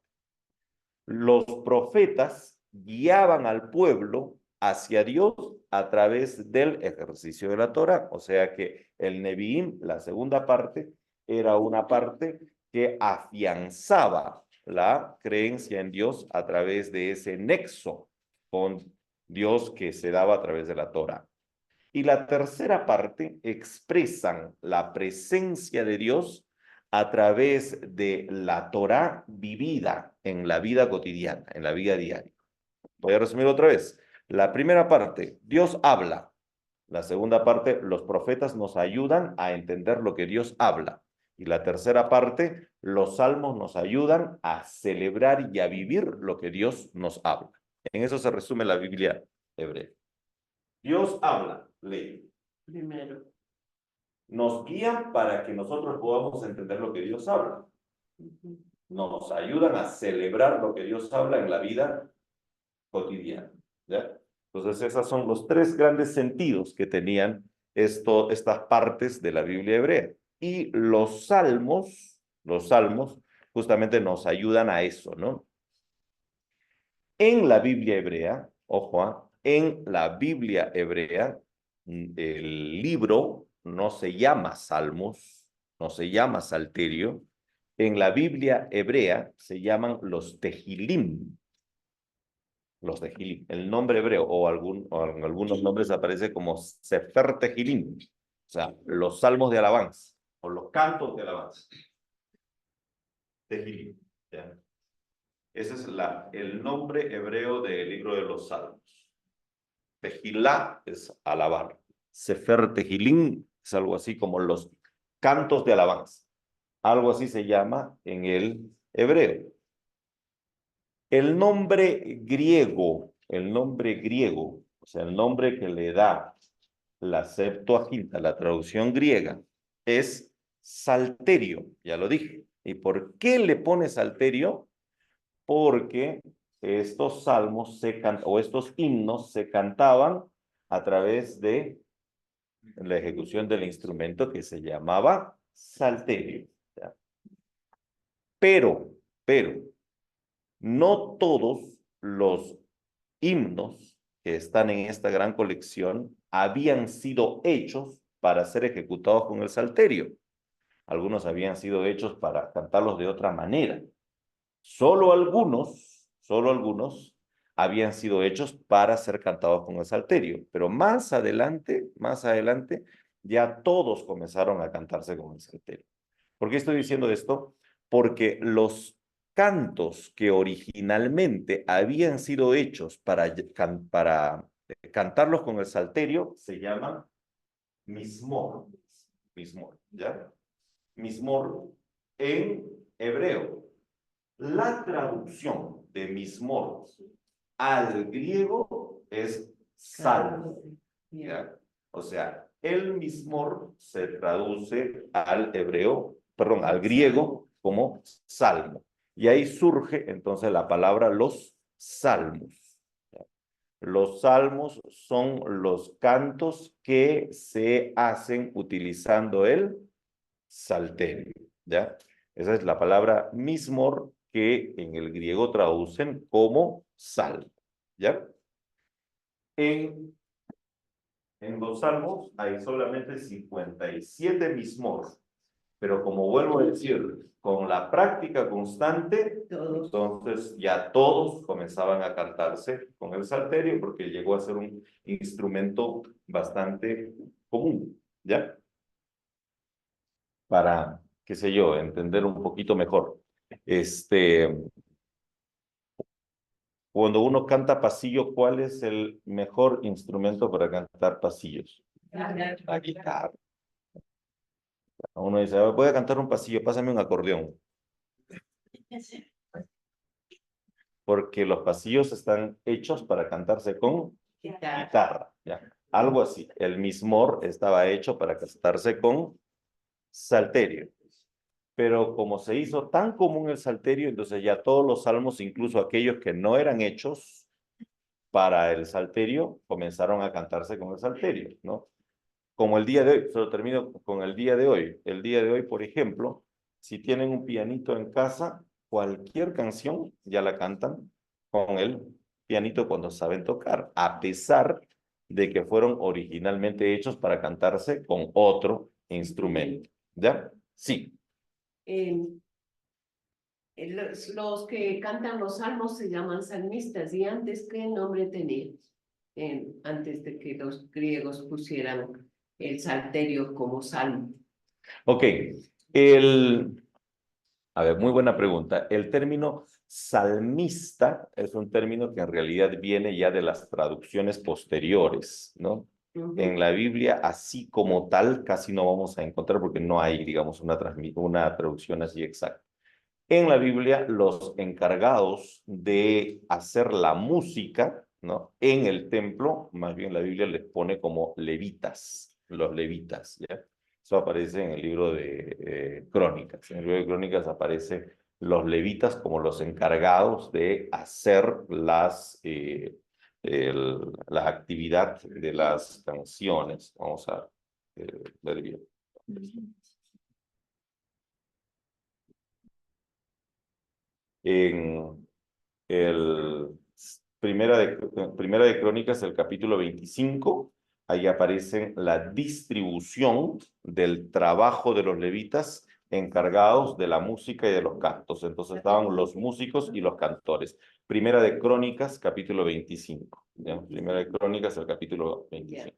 Los profetas guiaban al pueblo hacia Dios a través del ejercicio de la Torá. O sea que el Nevi'im, la segunda parte, era una parte que afianzaba la creencia en Dios a través de ese nexo con Dios que se daba a través de la Torá. Y la tercera parte expresan la presencia de Dios a través de la Torá vivida en la vida cotidiana, en la vida diaria. Voy a resumir otra vez. La primera parte, Dios habla. La segunda parte, los profetas nos ayudan a entender lo que Dios habla. Y la tercera parte, los salmos nos ayudan a celebrar y a vivir lo que Dios nos habla. En eso se resume la Biblia hebrea. Dios habla, lee. Primero. Nos guía para que nosotros podamos entender lo que Dios habla. Nos ayudan a celebrar lo que Dios habla en la vida cotidiana, ¿ya? Entonces, esos son los tres grandes sentidos que tenían estas partes de la Biblia hebrea. Y los salmos justamente nos ayudan a eso, ¿no? En la Biblia hebrea, ojo, en la Biblia hebrea, el libro no se llama Salmos, no se llama Salterio. En la Biblia hebrea se llaman los Tehilim. Los Tehilim. El nombre hebreo o en algunos nombres aparece como Sefer Tehilim. O sea, los salmos de alabanza o los cantos de alabanza. Tehilim. ¿Ya? Ese es el nombre hebreo del libro de los salmos. Tejilá es alabar. Sefer Tehilim es algo así como los cantos de alabanza. Algo así se llama en el hebreo. El nombre griego, o sea, el nombre que le da la Septuaginta, la traducción griega, es salterio, ya lo dije. ¿Y por qué le pone salterio? Porque estos salmos o estos himnos se cantaban a través de la ejecución del instrumento que se llamaba salterio. ¿Ya? Pero, no todos los himnos que están en esta gran colección habían sido hechos para ser ejecutados con el salterio. Algunos habían sido hechos para cantarlos de otra manera. Solo algunos habían sido hechos para ser cantados con el salterio, pero más adelante, ya todos comenzaron a cantarse con el salterio. ¿Por qué estoy diciendo esto? Porque los cantos que originalmente habían sido hechos para cantarlos con el salterio se llaman mismor, ¿ya? Mismor en hebreo. La traducción de mismor al griego es salmo, ¿ya? O sea, el mismor se traduce al griego como salmo. Y ahí surge entonces la palabra los salmos. ¿Ya? Los salmos son los cantos que se hacen utilizando el salterio, ¿ya? Esa es la palabra mismor que en el griego traducen como salmo, ¿ya? En los salmos hay solamente 57 mismor, pero como vuelvo a decir, con la práctica constante, entonces ya todos comenzaban a cantarse con el salterio porque llegó a ser un instrumento bastante común, ¿ya? Para, qué sé yo, entender un poquito mejor. Cuando uno canta pasillo, ¿cuál es el mejor instrumento para cantar pasillos? La guitarra. Uno dice, voy a cantar un pasillo, pásame un acordeón. Porque los pasillos están hechos para cantarse con guitarra, ¿ya? Algo así. El mismor estaba hecho para cantarse con salterio. Pero como se hizo tan común el salterio, entonces ya todos los salmos, incluso aquellos que no eran hechos para el salterio, comenzaron a cantarse con el salterio, ¿no? Como el día de hoy, solo termino con el día de hoy. El día de hoy, por ejemplo, si tienen un pianito en casa, cualquier canción ya la cantan con el pianito cuando saben tocar, a pesar de que fueron originalmente hechos para cantarse con otro instrumento. ¿Ya? Sí. Los que cantan los salmos se llaman salmistas. ¿Y antes qué nombre tenían? Antes de que los griegos pusieran el salterio como salmo. Ok. A ver, muy buena pregunta. El término salmista es un término que en realidad viene ya de las traducciones posteriores, ¿no? En la Biblia, así como tal, casi no vamos a encontrar porque no hay, digamos, una traducción así exacta. En la Biblia, los encargados de hacer la música, ¿no? En el templo, más bien la Biblia les pone como levitas, los levitas, ¿ya? Eso aparece en el libro de Crónicas. En el libro de Crónicas aparece los levitas como los encargados de hacer la actividad de las canciones. Vamos a ver bien. En el Primera de Crónicas, el capítulo 25, ahí aparece la distribución del trabajo de los levitas encargados de la música y de los cantos. Entonces estaban los músicos y los cantores. Primera de Crónicas, capítulo 25. ¿Ya? Primera de Crónicas, el capítulo 25.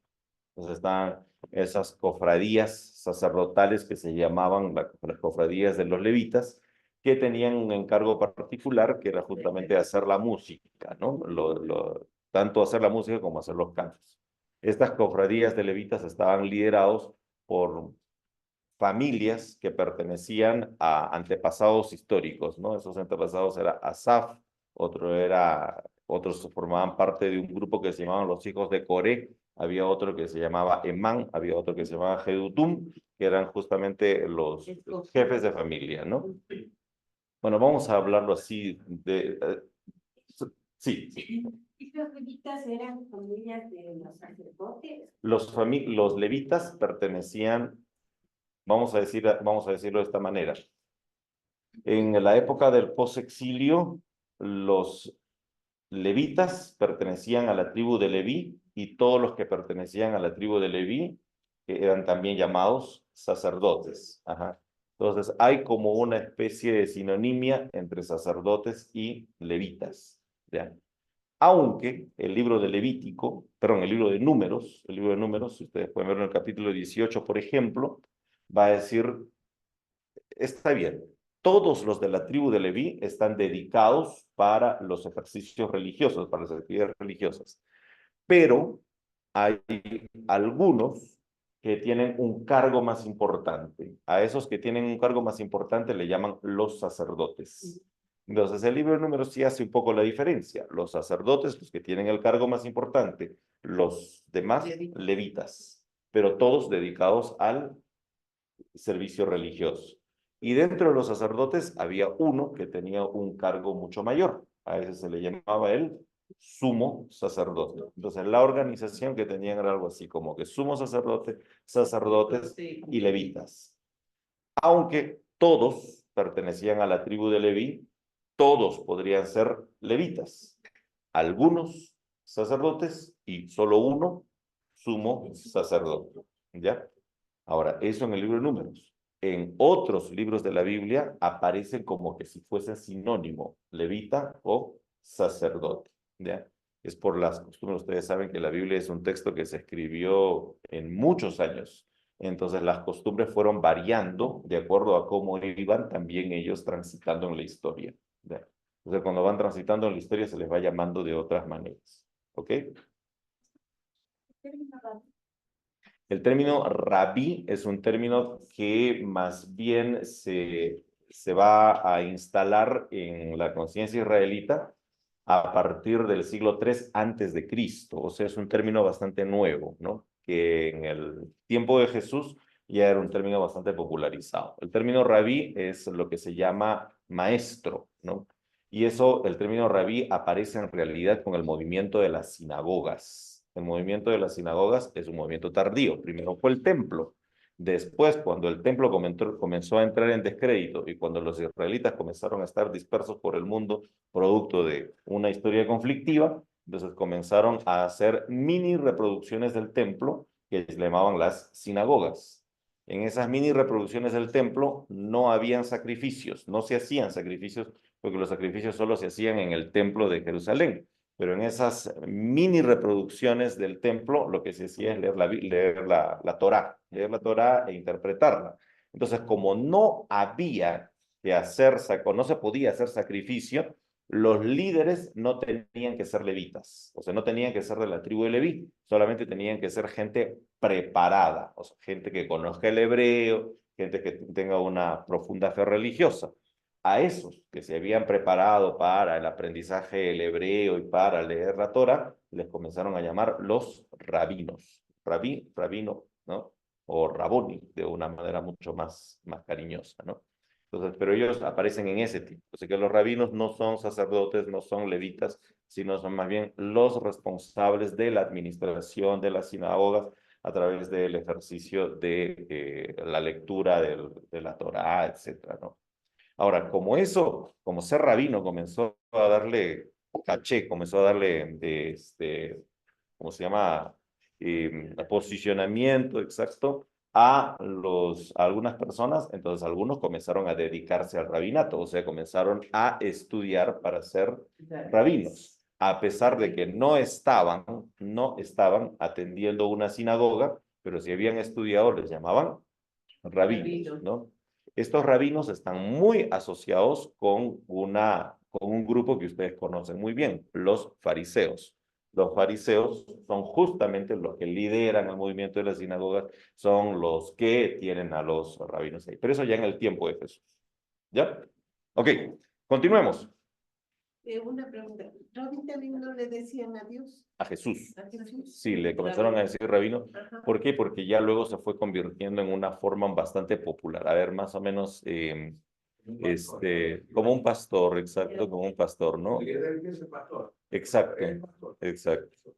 Entonces están esas cofradías sacerdotales que se llamaban las cofradías de los levitas, que tenían un encargo particular que era justamente hacer la música, ¿no? Tanto hacer la música como hacer los cantos. Estas cofradías de levitas estaban liderados por familias que pertenecían a antepasados históricos, ¿no? Esos antepasados era Asaf, otros formaban parte de un grupo que se llamaban los hijos de Coré, había otro que se llamaba Emán, había otro que se llamaba Jedutum, que eran justamente los jefes de familia, ¿no? Bueno, vamos a hablarlo así sí. ¿Y los levitas eran familias de los sacerdotes? Los levitas pertenecían, vamos a decirlo de esta manera. En la época del posexilio, los levitas pertenecían a la tribu de Leví y todos los que pertenecían a la tribu de Leví eran también llamados sacerdotes. Ajá. Entonces hay como una especie de sinonimia entre sacerdotes y levitas. ¿Ya? Aunque el libro de el libro de Números, si ustedes pueden ver en el capítulo 18, por ejemplo, va a decir, está bien, todos los de la tribu de Leví están dedicados para los ejercicios religiosos, para las actividades religiosas, pero hay algunos que tienen un cargo más importante. A esos que tienen un cargo más importante le llaman los sacerdotes. Entonces, el libro de Números sí hace un poco la diferencia. Los sacerdotes, los que tienen el cargo más importante, los demás, levitas, pero todos dedicados al servicio religioso. Y dentro de los sacerdotes había uno que tenía un cargo mucho mayor. A ese se le llamaba el sumo sacerdote. Entonces, la organización que tenían era algo así como que sumo sacerdote, sacerdotes y levitas. Aunque todos pertenecían a la tribu de Leví, todos podrían ser levitas. Algunos sacerdotes y solo uno sumo sacerdote. ¿Ya? Ahora, eso en el libro de Números. En otros libros de la Biblia aparecen como que si fuesen sinónimo, levita o sacerdote. ¿Ya? Es por las costumbres. Ustedes saben que la Biblia es un texto que se escribió en muchos años. Entonces las costumbres fueron variando de acuerdo a cómo iban también ellos transitando en la historia. ¿Ya? Entonces cuando van transitando en la historia se les va llamando de otras maneras. ¿Ok? El término rabí es un término que más bien se va a instalar en la conciencia israelita a partir del siglo III antes de Cristo. O sea, es un término bastante nuevo, ¿no? Que en el tiempo de Jesús ya era un término bastante popularizado. El término rabí es lo que se llama maestro, ¿no? Y eso, el término rabí aparece en realidad con el movimiento de las sinagogas. El movimiento de las sinagogas es un movimiento tardío. Primero fue el templo. Después, cuando el templo comenzó a entrar en descrédito y cuando los israelitas comenzaron a estar dispersos por el mundo, producto de una historia conflictiva, entonces comenzaron a hacer mini reproducciones del templo que se llamaban las sinagogas. En esas mini reproducciones del templo no habían sacrificios, no se hacían sacrificios porque los sacrificios solo se hacían en el templo de Jerusalén. Pero en esas mini reproducciones del templo, lo que se hacía es leer la Torá e interpretarla. Entonces, como no había que hacer, o no se podía hacer sacrificio, los líderes no tenían que ser levitas, o sea, no tenían que ser de la tribu de Leví, solamente tenían que ser gente preparada, o sea, gente que conozca el hebreo, gente que tenga una profunda fe religiosa. A esos que se habían preparado para el aprendizaje del hebreo y para leer la Torah, les comenzaron a llamar los rabinos. Rabino, ¿no? O raboni, de una manera mucho más cariñosa, ¿no? Entonces, pero ellos aparecen en ese tipo. Así que los rabinos no son sacerdotes, no son levitas, sino son más bien los responsables de la administración de las sinagogas a través del ejercicio de la lectura de la Torá, etcétera, ¿no? Ahora, como ser rabino comenzó a darle caché, comenzó a darle, ¿cómo se llama? Posicionamiento exacto a algunas personas, entonces algunos comenzaron a dedicarse al rabinato, o sea, comenzaron a estudiar para ser rabinos, a pesar de que no estaban atendiendo una sinagoga, pero si habían estudiado les llamaban rabinos, ¿no? Estos rabinos están muy asociados con un grupo que ustedes conocen muy bien, los fariseos. Los fariseos son justamente los que lideran el movimiento de las sinagogas, son los que tienen a los rabinos ahí. Pero eso ya en el tiempo de Jesús. ¿Ya? Ok, continuemos. Una pregunta. ¿Rabí también no le decían a Dios? A Jesús. ¿A Jesús? Sí, le comenzaron a decir rabino. Ajá. ¿Por qué? Porque ya luego se fue convirtiendo en una forma bastante popular. A ver, más o menos, como un pastor, exacto, como un pastor, ¿no? Exacto, exacto,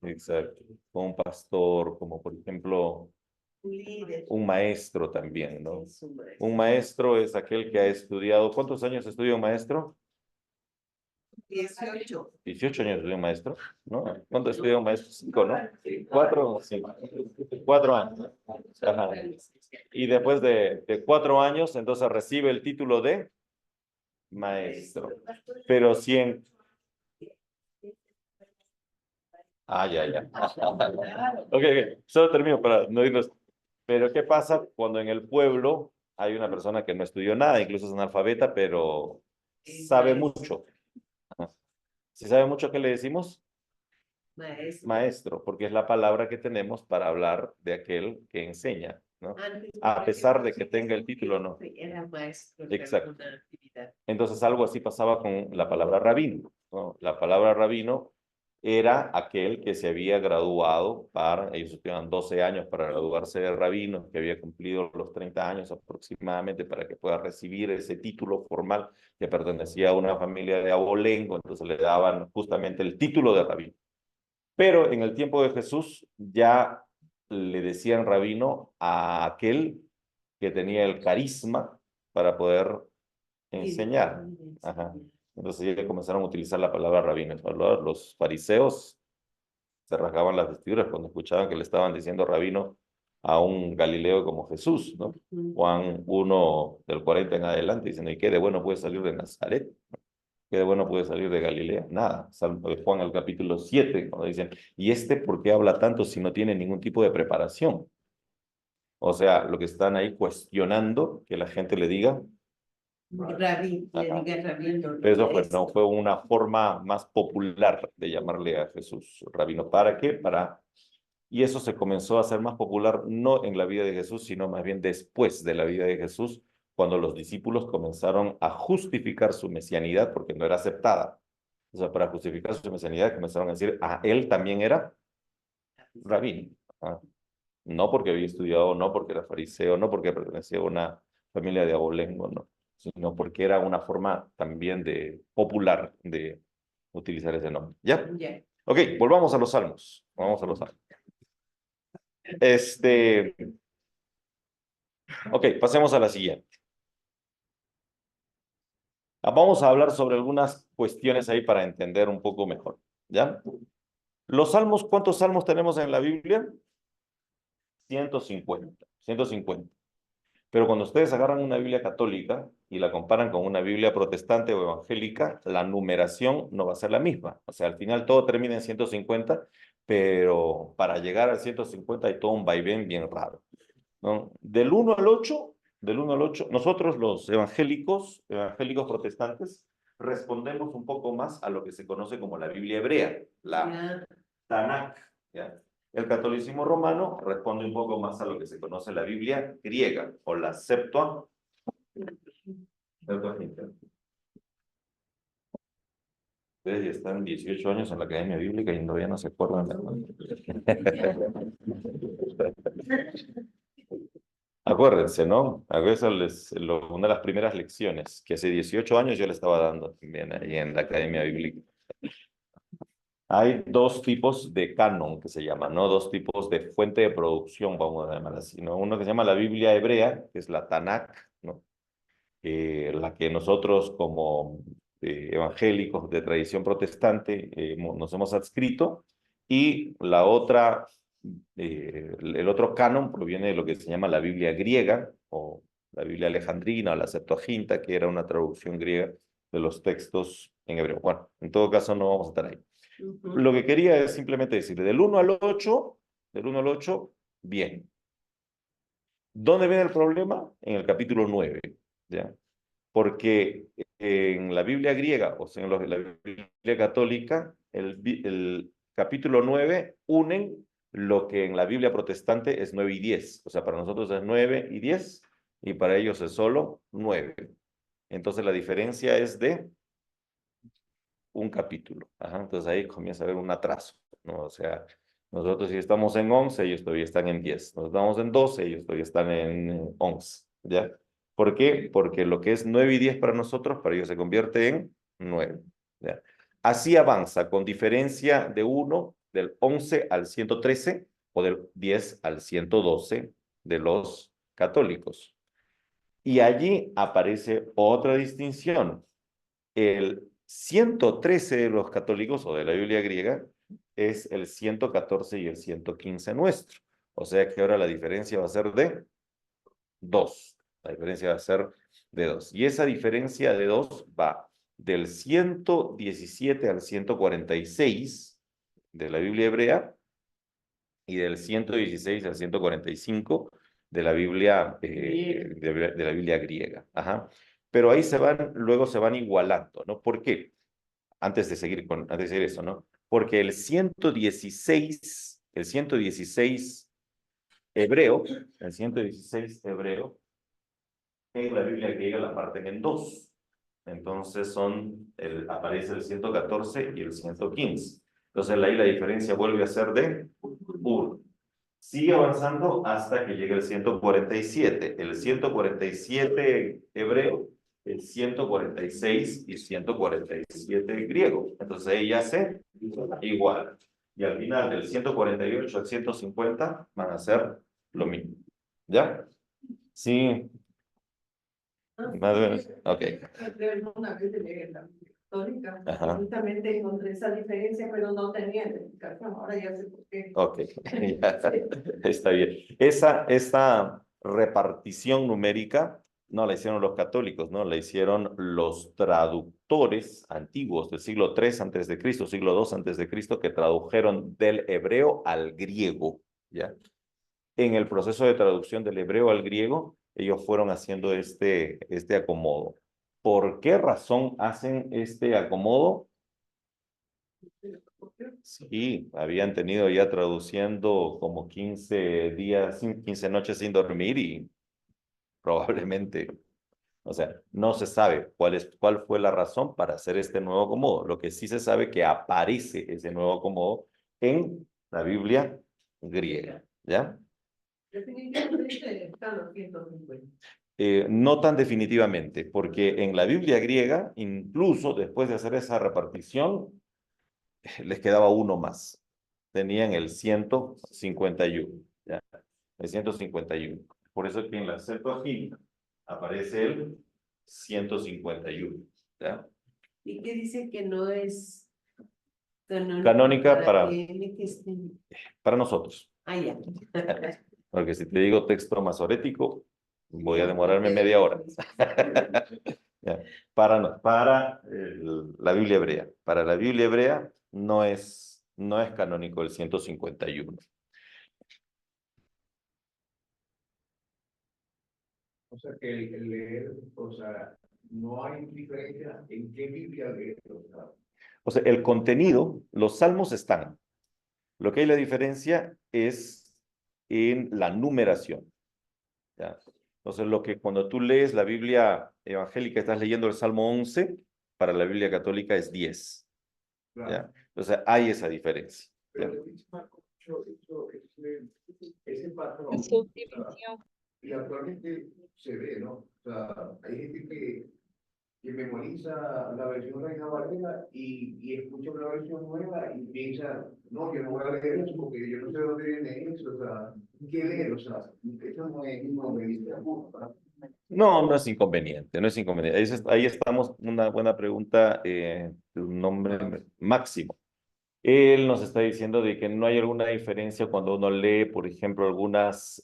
exacto. Como un pastor, como por ejemplo, Un líder. un maestro también, ¿no? Es un maestro. Un maestro es aquel que ha estudiado. ¿Cuántos años estudia un maestro? 18. 18 años estudia un maestro, ¿no? ¿Cuánto estudia un maestro? 5, ¿no? 4, sí. 4 años. Ajá. Y después de 4 años, entonces recibe el título de maestro. Pero si en... ya. Ok, solo termino para no irnos. Pero ¿qué pasa cuando en el pueblo hay una persona que no estudió nada, incluso es analfabeta, pero sabe mucho? Ajá. Si sabe mucho, ¿qué le decimos? Maestro. Maestro, porque es la palabra que tenemos para hablar de aquel que enseña, ¿no? Antes, A pesar de que tenga el título, no. Era maestro de Exacto. alguna actividad. Entonces algo así pasaba con la palabra rabino, ¿no? La palabra rabino era aquel que se había graduado ellos estudiaban 12 años para graduarse de rabino, que había cumplido los 30 años aproximadamente para que pueda recibir ese título formal que pertenecía a una familia de abolengo, entonces le daban justamente el título de rabino. Pero en el tiempo de Jesús ya le decían rabino a aquel que tenía el carisma para poder enseñar. Ajá. Entonces ya comenzaron a utilizar la palabra rabino. Los fariseos se rasgaban las vestiduras cuando escuchaban que le estaban diciendo rabino a un Galileo como Jesús, ¿no? Juan 1 del 40 en adelante diciendo, ¿y qué de bueno puede salir de Nazaret? ¿Qué de bueno puede salir de Galilea? Nada. Juan el capítulo 7, cuando dicen, ¿y por qué habla tanto si no tiene ningún tipo de preparación? O sea, lo que están ahí cuestionando que la gente le diga. Rabí, le diga rabino. Eso fue una forma más popular de llamarle a Jesús rabino. ¿Para qué? Para Y eso se comenzó a hacer más popular no en la vida de Jesús, sino más bien después de la vida de Jesús, cuando los discípulos comenzaron a justificar su mesianidad porque no era aceptada. O sea, para justificar su mesianidad comenzaron a decir, él también era rabino. No porque había estudiado, no porque era fariseo, no porque pertenecía a una familia de abolengo, no, sino porque era una forma también de popular de utilizar ese nombre. ¿Ya? Ya. Ok, volvamos a los salmos. Vamos a los salmos. Ok, pasemos a la siguiente. Vamos a hablar sobre algunas cuestiones ahí para entender un poco mejor. ¿Ya? Los salmos, ¿cuántos salmos tenemos en la Biblia? 150. 150. Pero cuando ustedes agarran una Biblia católica y la comparan con una Biblia protestante o evangélica, la numeración no va a ser la misma. O sea, al final todo termina en 150, pero para llegar al 150 hay todo un vaivén bien raro, ¿no? Del 1 al 8, nosotros los evangélicos protestantes, respondemos un poco más a lo que se conoce como la Biblia hebrea, la Tanakh, ¿ya? El catolicismo romano responde un poco más a lo que se conoce la Biblia griega o la Septuaginta. Ustedes ya están 18 años en la Academia Bíblica y todavía no se acuerdan de Acuérdense, ¿no? A veces una de las primeras lecciones que hace 18 años yo le estaba dando también ahí en la Academia Bíblica. Hay dos tipos de canon que se llaman, ¿no? Dos tipos de fuente de producción, vamos a llamar así, ¿no? Uno que se llama la Biblia hebrea, que es la Tanakh, ¿no? La que nosotros como evangélicos de tradición protestante nos hemos adscrito, y la otra, el otro canon proviene de lo que se llama la Biblia griega, o la Biblia alejandrina, o la Septuaginta, que era una traducción griega de los textos en hebreo. Bueno, en todo caso no vamos a estar ahí. Lo que quería es simplemente decir, del 1 al 8, bien. ¿Dónde viene el problema? En el capítulo 9, ¿ya? Porque en la Biblia griega, o sea, en la Biblia católica, el capítulo 9 unen lo que en la Biblia protestante es 9 y 10. O sea, para nosotros es 9 y 10, y para ellos es solo 9. Entonces la diferencia es de un capítulo. Entonces ahí comienza a haber un atraso, ¿no? O sea, nosotros si estamos en 11, ellos todavía están en 10. Nos estamos en 12, ellos todavía están en 11, ¿ya? ¿Por qué? Porque lo que es 9 y 10 para nosotros, para ellos se convierte en 9, ¿ya? Así avanza, con diferencia de 1, del 11 al 113, o del 10 al 112 de los católicos. Y allí aparece otra distinción. El 113 de los católicos, o de la Biblia griega, es el 114 y el 115 nuestro. O sea que ahora la diferencia va a ser de 2. La diferencia va a ser de 2. Y esa diferencia de 2 va del 117 al 146 de la Biblia hebrea, y del 116 al 145 de la Biblia, de la Biblia griega. Pero ahí luego se van igualando, ¿no? ¿Por qué? Antes de seguir eso, ¿no? Porque el 116 hebreo, en la Biblia griega la parten en dos. Entonces aparece el 114 y el 115. Entonces ahí la diferencia vuelve a ser de 1. Sigue avanzando hasta que llegue el 147. El 147 hebreo, el 146 y 147 griego. Entonces ahí ya se igual. Y al final del 148 al 150 van a ser lo mismo. ¿Ya? Sí. Más o menos. Ok. Una vez llegué en la católica, Ajá. justamente encontré esa diferencia, pero no tenía explicación. Ahora ya sé por qué. Ok, ya, está bien. Esta repartición numérica no la hicieron los católicos, ¿no? La hicieron los traductores antiguos del siglo III antes de Cristo, siglo II antes de Cristo, que tradujeron del hebreo al griego, ¿ya? En el proceso de traducción del hebreo al griego, ellos fueron haciendo este acomodo. ¿Por qué razón hacen este acomodo? Sí, habían tenido ya traduciendo como 15 días, 15 noches sin dormir y probablemente, o sea, no se sabe cuál fue la razón para hacer este nuevo acomodo. Lo que sí se sabe que aparece ese nuevo acomodo en la Biblia griega, ¿ya? Definitivamente están los 150. No tan definitivamente, porque en la Biblia griega, incluso después de hacer esa repartición, les quedaba uno más. Tenían el 151, ¿ya? El 151. Por eso que en la Septuaginta aparece el 151, ¿ya? ¿Y qué dice que no es Canónica para nosotros. Ah, ya. Porque si te digo texto masorético, voy a demorarme media hora. Ya. La Biblia hebrea. Para la Biblia hebrea no es canónico el 151. O sea, que el leer, o sea, no hay diferencia en qué Biblia leer. O sea, el contenido, los salmos están. Lo que hay la diferencia es en la numeración. ¿Ya? Entonces, cuando tú lees la Biblia evangélica, estás leyendo el Salmo 11, para la Biblia católica es 10. Claro. ¿Ya? Entonces, hay esa diferencia. ¿Ya? Pero ese patrón, La subdivisión. y actualmente se ve, ¿no? O sea, hay gente que memoriza la versión Reina Valera y escucha una versión nueva y piensa, no, yo no voy a leer eso porque yo no sé de dónde viene eso, o sea, ¿qué leer? O sea, eso no es inconveniente. No, no es inconveniente, no es inconveniente. Ahí estamos, una buena pregunta, un nombre máximo. Él nos está diciendo de que no hay alguna diferencia cuando uno lee, por ejemplo, algunas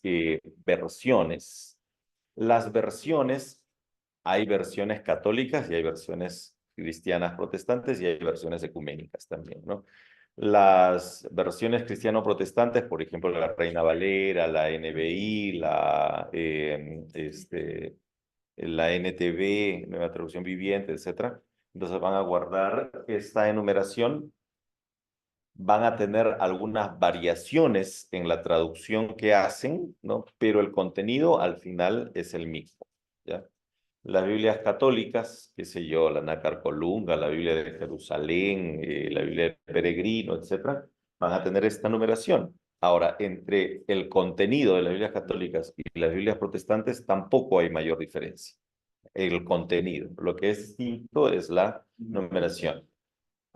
versiones. Las versiones, hay versiones católicas y hay versiones cristianas protestantes y hay versiones ecuménicas también, ¿no? Las versiones cristiano-protestantes, por ejemplo, la Reina Valera, la NBI, la NTV, Nueva Traducción Viviente, etcétera. Entonces van a guardar esta enumeración, van a tener algunas variaciones en la traducción que hacen, ¿no? Pero el contenido al final es el mismo, ¿ya? Las Biblias católicas, qué sé yo, la Nácar Colunga, la Biblia de Jerusalén, la Biblia de Peregrino, etcétera, van a tener esta numeración. Ahora, entre el contenido de las Biblias católicas y las Biblias protestantes tampoco hay mayor diferencia. El contenido, lo que es distinto es la numeración.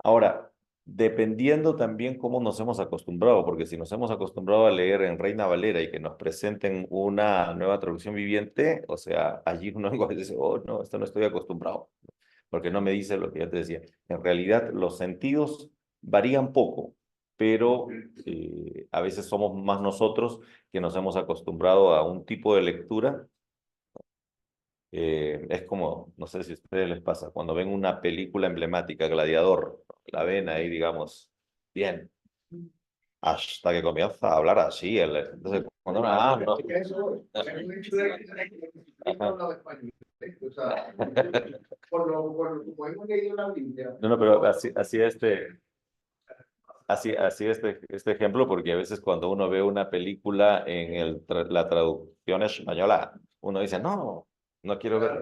Ahora, dependiendo también cómo nos hemos acostumbrado, porque si nos hemos acostumbrado a leer en Reina Valera y que nos presenten una nueva traducción viviente, o sea, allí uno dice, oh, no, esto no estoy acostumbrado, porque no me dice lo que ya te decía. En realidad, los sentidos varían poco, pero a veces somos más nosotros que nos hemos acostumbrado a un tipo de lectura. Es como, no sé si a ustedes les pasa, cuando ven una película emblemática, Gladiador, la ven ahí, digamos, bien, hasta que comienza a hablar así. Entonces, cuando no. Eso, o sea, como hemos leído la Biblia. No, pero así este ejemplo, porque a veces cuando uno ve una película en la traducción española, uno dice, no, no quiero ver.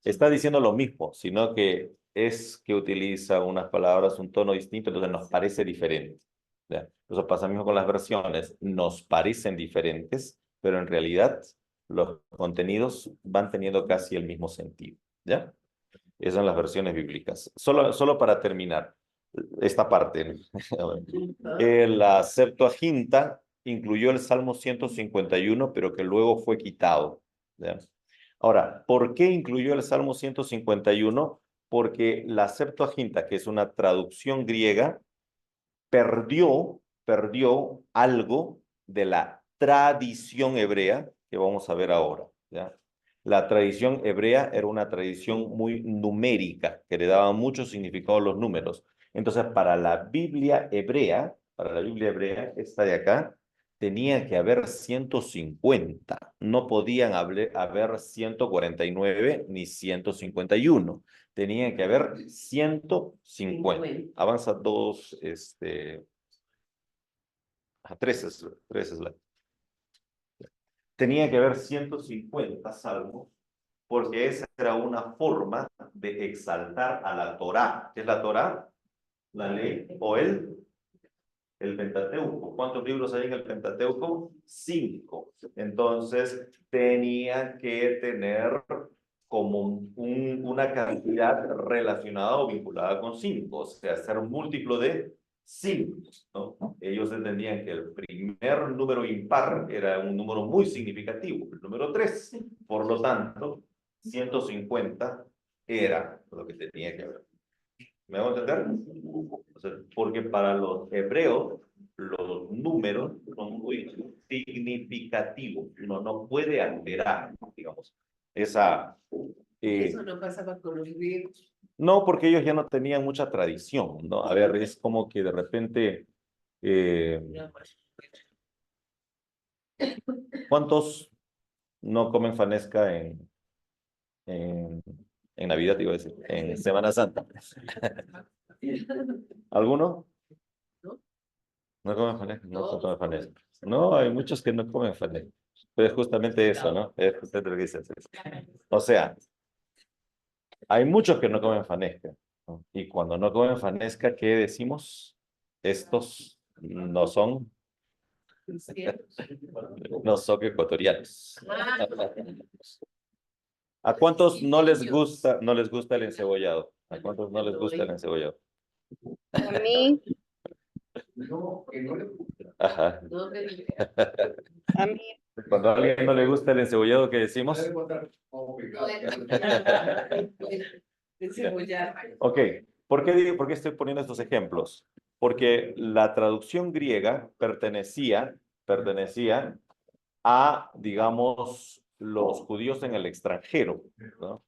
Está diciendo lo mismo, sino que es que utiliza unas palabras, un tono distinto, entonces nos parece diferente. ¿Ya? Eso pasa mismo con las versiones, nos parecen diferentes, pero en realidad los contenidos van teniendo casi el mismo sentido. ¿Ya? Esas son las versiones bíblicas. Solo para terminar esta parte. La Septuaginta incluyó el Salmo 151, pero que luego fue quitado. ¿Ya? Ahora, ¿por qué incluyó el Salmo 151? Porque la Septuaginta, que es una traducción griega, perdió algo de la tradición hebrea que vamos a ver ahora, ¿ya? La tradición hebrea era una tradición muy numérica, que le daba mucho significado a los números. Entonces, para la Biblia hebrea, esta de acá, tenía que haber 150. No podían haber 149 ni 151. Tenía que haber 150. Avanza dos, a 13 slides. Tenía que haber 150 salmos, porque esa era una forma de exaltar a la Torá. ¿Qué es la Torá? La ley o el Pentateuco. ¿Cuántos libros hay en el Pentateuco? 5. Entonces, tenía que tener como una cantidad relacionada o vinculada con 5, o sea, ser múltiplo de 5, ¿no? Ellos entendían que el primer número impar era un número muy significativo, el número 3. Por lo tanto, 150 era lo que tenía que haber. ¿Me hago entender? O sea, porque para los hebreos los números son muy significativos. Uno no puede alterar, digamos, esa... Eso no pasaba con los griegos. No, porque ellos ya no tenían mucha tradición, ¿no? A ver, es como que de repente... ¿cuántos no comen fanesca en Navidad, te iba a decir, en Semana Santa? ¿Alguno? ¿No comen fanesca? No se comen fanesca. No, hay muchos que no comen fanesca. Pero es justamente eso, ¿no? Es justamente lo que dice. O sea, hay muchos que no comen fanesca, ¿no? Y cuando no comen fanesca, ¿qué decimos? Estos no son ecuatorianos. ¿A cuántos no les gusta el encebollado? ¿A cuántos no les gusta el encebollado? A mí, No, que no le gusta. Ajá. a mí, Cuando a alguien no le gusta el encebollado, ¿qué decimos? Puede encontrar como pecado. Ok, ¿por qué estoy poniendo estos ejemplos? Porque la traducción griega pertenecía a, digamos, los judíos en el extranjero, ¿no?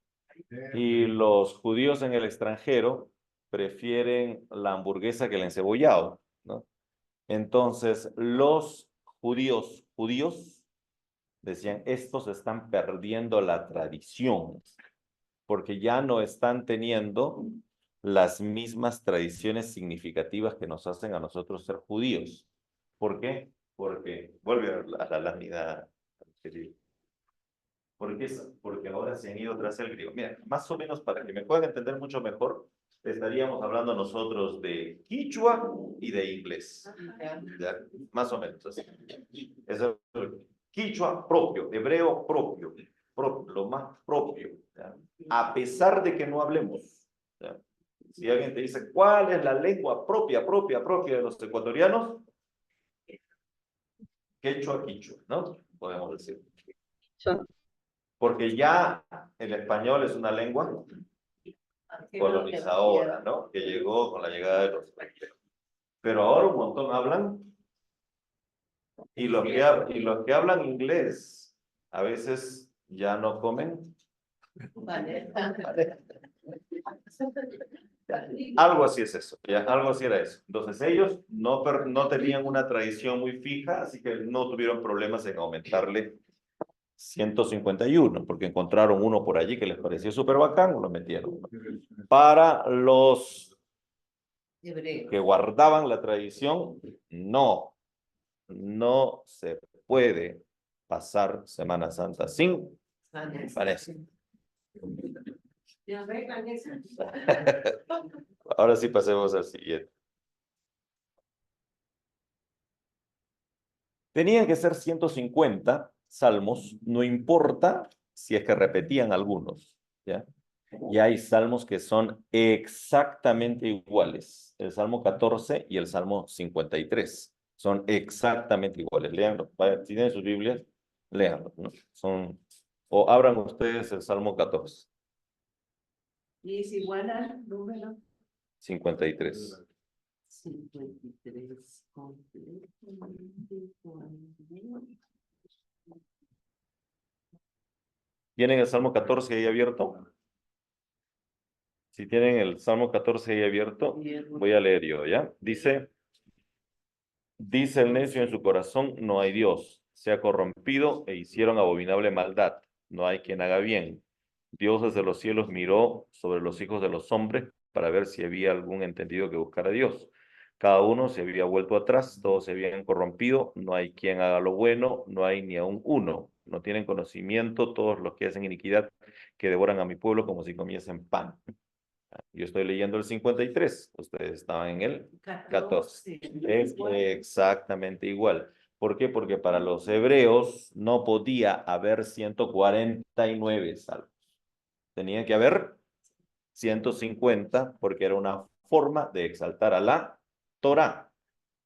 Y los judíos en el extranjero prefieren la hamburguesa que el encebollado, ¿no? Entonces, los judíos decían, estos están perdiendo la tradición, porque ya no están teniendo las mismas tradiciones significativas que nos hacen a nosotros ser judíos. ¿Por qué? Porque, vuelve a la lámina. Porque ahora se han ido tras el griego. Mira, más o menos para que me puedan entender mucho mejor, estaríamos hablando nosotros de quichua y de inglés. ¿Ya? Más o menos así. Eso, quichua propio, hebreo propio, lo más propio. ¿Ya? A pesar de que no hablemos. ¿Ya? Si alguien te dice, ¿cuál es la lengua propia de los ecuatorianos? Quechua, quichua, ¿no? Podemos decir. Porque ya el español es una lengua colonizadora, ¿no? Que llegó con la llegada de los extranjeros. Pero ahora un montón hablan, y los que hablan inglés a veces ya no comen. Algo así es eso, ya, algo así era eso. Entonces ellos no tenían una tradición muy fija, así que no tuvieron problemas en aumentarle 151, porque encontraron uno por allí que les pareció súper bacán, lo metieron. Para los que guardaban la tradición, no se puede pasar Semana Santa sin fanesca. Ahora sí pasemos al siguiente. Tenían que ser 150 salmos, no importa si es que repetían algunos, ¿ya? Y hay salmos que son exactamente iguales. El Salmo 14 y el Salmo 53 son exactamente iguales. Léanlo. Si tienen sus Biblias, léanlo, ¿no? O abran ustedes el Salmo 14. ¿Y es igual al número? 53. 53. Completamente igual. ¿Tienen el Salmo 14 ahí abierto? Si tienen el Salmo 14 ahí abierto, voy a leer yo, ¿ya? Dice, Dice el necio en su corazón, no hay Dios. Se ha corrompido e hicieron abominable maldad. No hay quien haga bien. Dios desde los cielos miró sobre los hijos de los hombres para ver si había algún entendido que buscara a Dios. Cada uno se había vuelto atrás, todos se habían corrompido, no hay quien haga lo bueno, no hay ni aun uno. No tienen conocimiento todos los que hacen iniquidad, que devoran a mi pueblo como si comiesen pan. Yo estoy leyendo el 53, ustedes estaban en el 14. Es exactamente igual. ¿Por qué? Porque para los hebreos no podía haber 149 salmos. Tenía que haber 150 porque era una forma de exaltar a la Torá.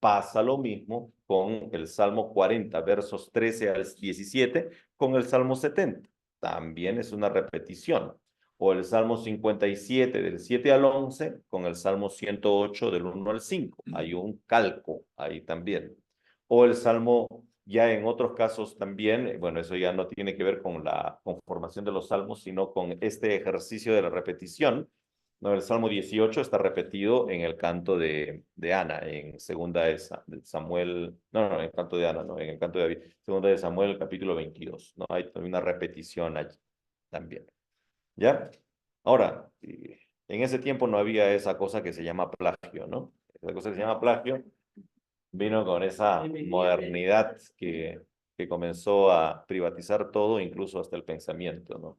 Pasa lo mismo con el Salmo 40, versos 13 al 17, con el Salmo 70. También es una repetición. O el Salmo 57, del 7 al 11, con el Salmo 108, del 1 al 5. Hay un calco ahí también. O el Salmo, ya en otros casos también, bueno, eso ya no tiene que ver con la conformación de los salmos, sino con este ejercicio de la repetición. No, el Salmo 18 está repetido en el canto de Ana, en segunda de Samuel, no, en el canto de Ana, no, en el canto de David, segunda de Samuel, capítulo 22, ¿no? Hay una repetición allí también, ¿ya? Ahora, en ese tiempo no había esa cosa que se llama plagio, ¿no? Esa cosa que se llama plagio vino con esa modernidad que comenzó a privatizar todo, incluso hasta el pensamiento, ¿no?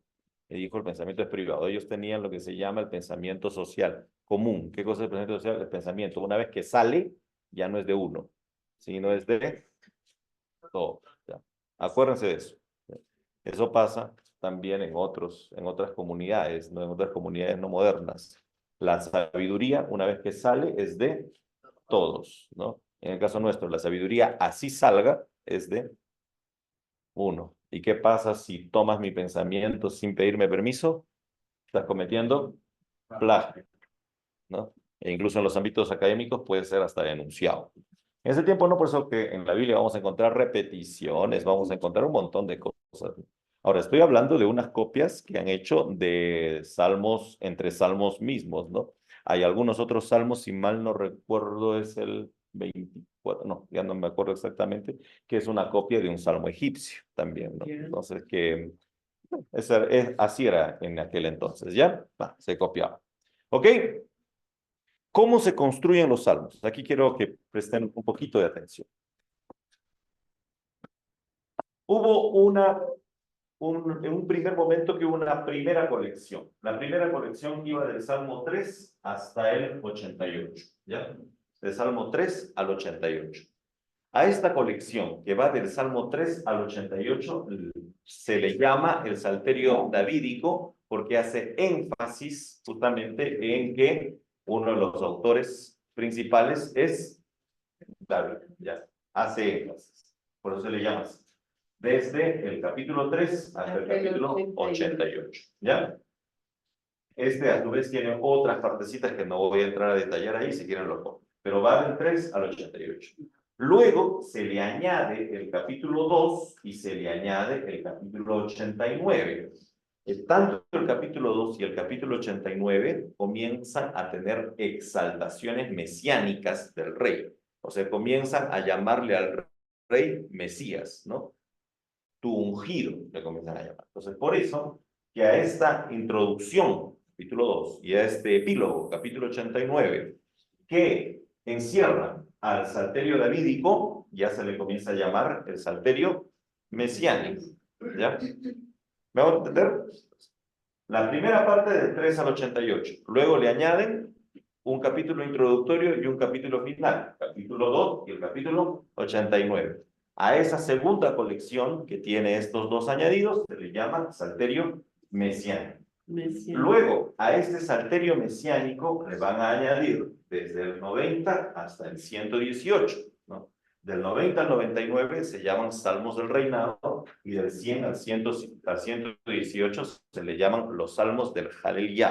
Y dijo, el pensamiento es privado. Ellos tenían lo que se llama el pensamiento social común. ¿Qué cosa es el pensamiento social? El pensamiento, una vez que sale, ya no es de uno, sino es de todos. ¿Ya? Acuérdense de eso. Eso pasa también en otras comunidades, ¿no? En otras comunidades no modernas. La sabiduría, una vez que sale, es de todos, ¿no? En el caso nuestro, la sabiduría así salga es de uno. ¿Y qué pasa si tomas mi pensamiento sin pedirme permiso? Estás cometiendo plagio, ¿no? E incluso en los ámbitos académicos puede ser hasta denunciado. En ese tiempo no, por eso que en la Biblia vamos a encontrar repeticiones, vamos a encontrar un montón de cosas. Ahora, estoy hablando de unas copias que han hecho de salmos, entre salmos mismos, ¿no? Hay algunos otros salmos, si mal no recuerdo, es el 24, no, ya no me acuerdo exactamente, que es una copia de un salmo egipcio también, ¿no? Entonces, así era en aquel entonces, ¿ya? Se copiaba. ¿Ok? ¿Cómo se construyen los salmos? Aquí quiero que presten un poquito de atención. Hubo en un primer momento que hubo una primera colección. La primera colección iba del Salmo 3 hasta el 88, ¿ya? Del Salmo 3 al 88. A esta colección que va del Salmo 3 al 88 se le llama el Salterio Davídico porque hace énfasis justamente en que uno de los autores principales es David, ¿ya? Hace énfasis. Por eso se le llama así. Desde el capítulo 3 hasta el capítulo 88, ¿ya? A su vez tiene otras partecitas que no voy a entrar a detallar ahí, si quieren lo pongo. Pero va del 3 al 88. Luego se le añade el capítulo 2 y se le añade el capítulo 89. Tanto el capítulo 2 y el capítulo 89 comienzan a tener exaltaciones mesiánicas del rey. O sea, comienzan a llamarle al rey Mesías, ¿no? Tu ungido, le comienzan a llamar. Entonces, por eso que a esta introducción, capítulo 2, y a este epílogo, capítulo 89, que encierra al salterio davídico, ya se le comienza a llamar el salterio mesiánico. ¿Ya? ¿Me van a entender? La primera parte del 3 al 88. Luego le añaden un capítulo introductorio y un capítulo final. Capítulo 2 y el capítulo 89. A esa segunda colección que tiene estos dos añadidos se le llama salterio mesiánico. Luego, a este salterio mesiánico le van a añadir desde el 90 hasta el 118, ¿no? Del 90 al 99 se llaman salmos del reinado y del 100 al 118 se le llaman los salmos del Jalel.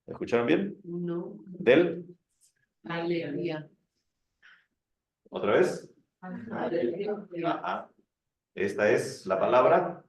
¿Escucharon bien? No. Del. Aleluya. ¿Otra vez? Ajá. Esta es la palabra.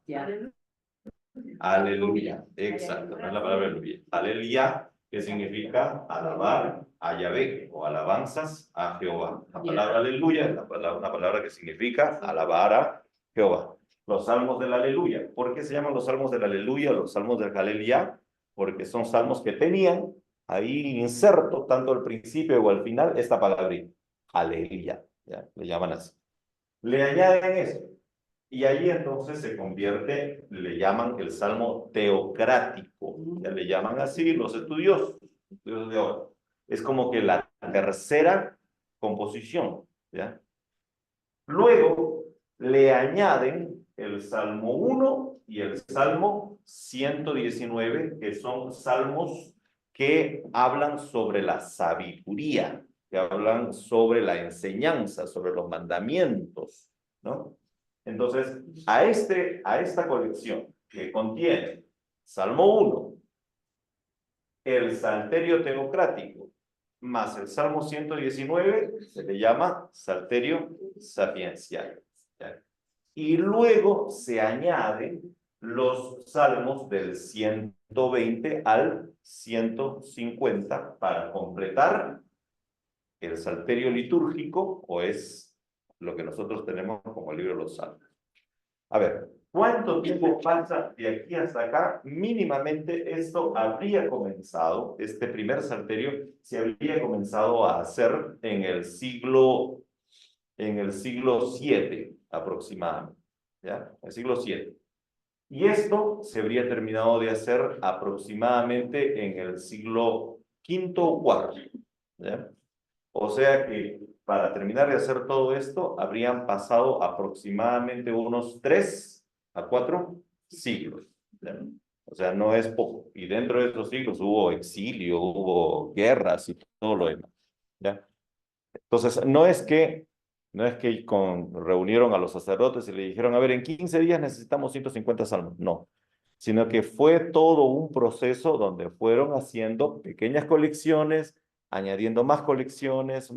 Aleluya. Exacto, no es la palabra aleluya. Aleluya, que significa alabar a Yahvé o alabanzas a Jehová. La palabra aleluya es una palabra que significa alabar a Jehová. Los salmos del aleluya. ¿Por qué se llaman los salmos del aleluya, los salmos del aleluya? Porque son salmos que tenían ahí inserto, tanto al principio o al final, esta palabra, aleluya. ¿Ya? Le llaman así. Le añaden eso. Y ahí entonces se convierte, le llaman el salmo teocrático. Ya le llaman así los estudiosos de ahora. Es como que la tercera composición. ¿Ya? Luego le añaden el Salmo 1 y el Salmo 119, que son salmos que hablan sobre la sabiduría, que hablan sobre la enseñanza, sobre los mandamientos, ¿no? Entonces, a esta colección que contiene Salmo 1, el Salterio Teocrático, más el Salmo 119, se le llama Salterio Sapiencial. ¿Ya? Y luego se añaden los salmos del 120 al 150 para completar el Salterio litúrgico, o es lo que nosotros tenemos como el libro de los Salmos. A ver, ¿cuánto tiempo pasa de aquí hasta acá? Mínimamente esto habría comenzado, este primer salterio se habría comenzado a hacer en el siglo VII aproximadamente, ¿ya? El siglo VII. Y esto se habría terminado de hacer aproximadamente en el siglo V o IV, ¿ya? O sea que para terminar de hacer todo esto, habrían pasado aproximadamente unos 3 a 4 siglos, ¿ya? O sea, no es poco. Y dentro de esos siglos hubo exilio, hubo guerras y todo lo demás, ¿ya? Entonces, no es que reunieron a los sacerdotes y le dijeron, a ver, en 15 días necesitamos 150 salmos. No, sino que fue todo un proceso donde fueron haciendo pequeñas colecciones, añadiendo más colecciones,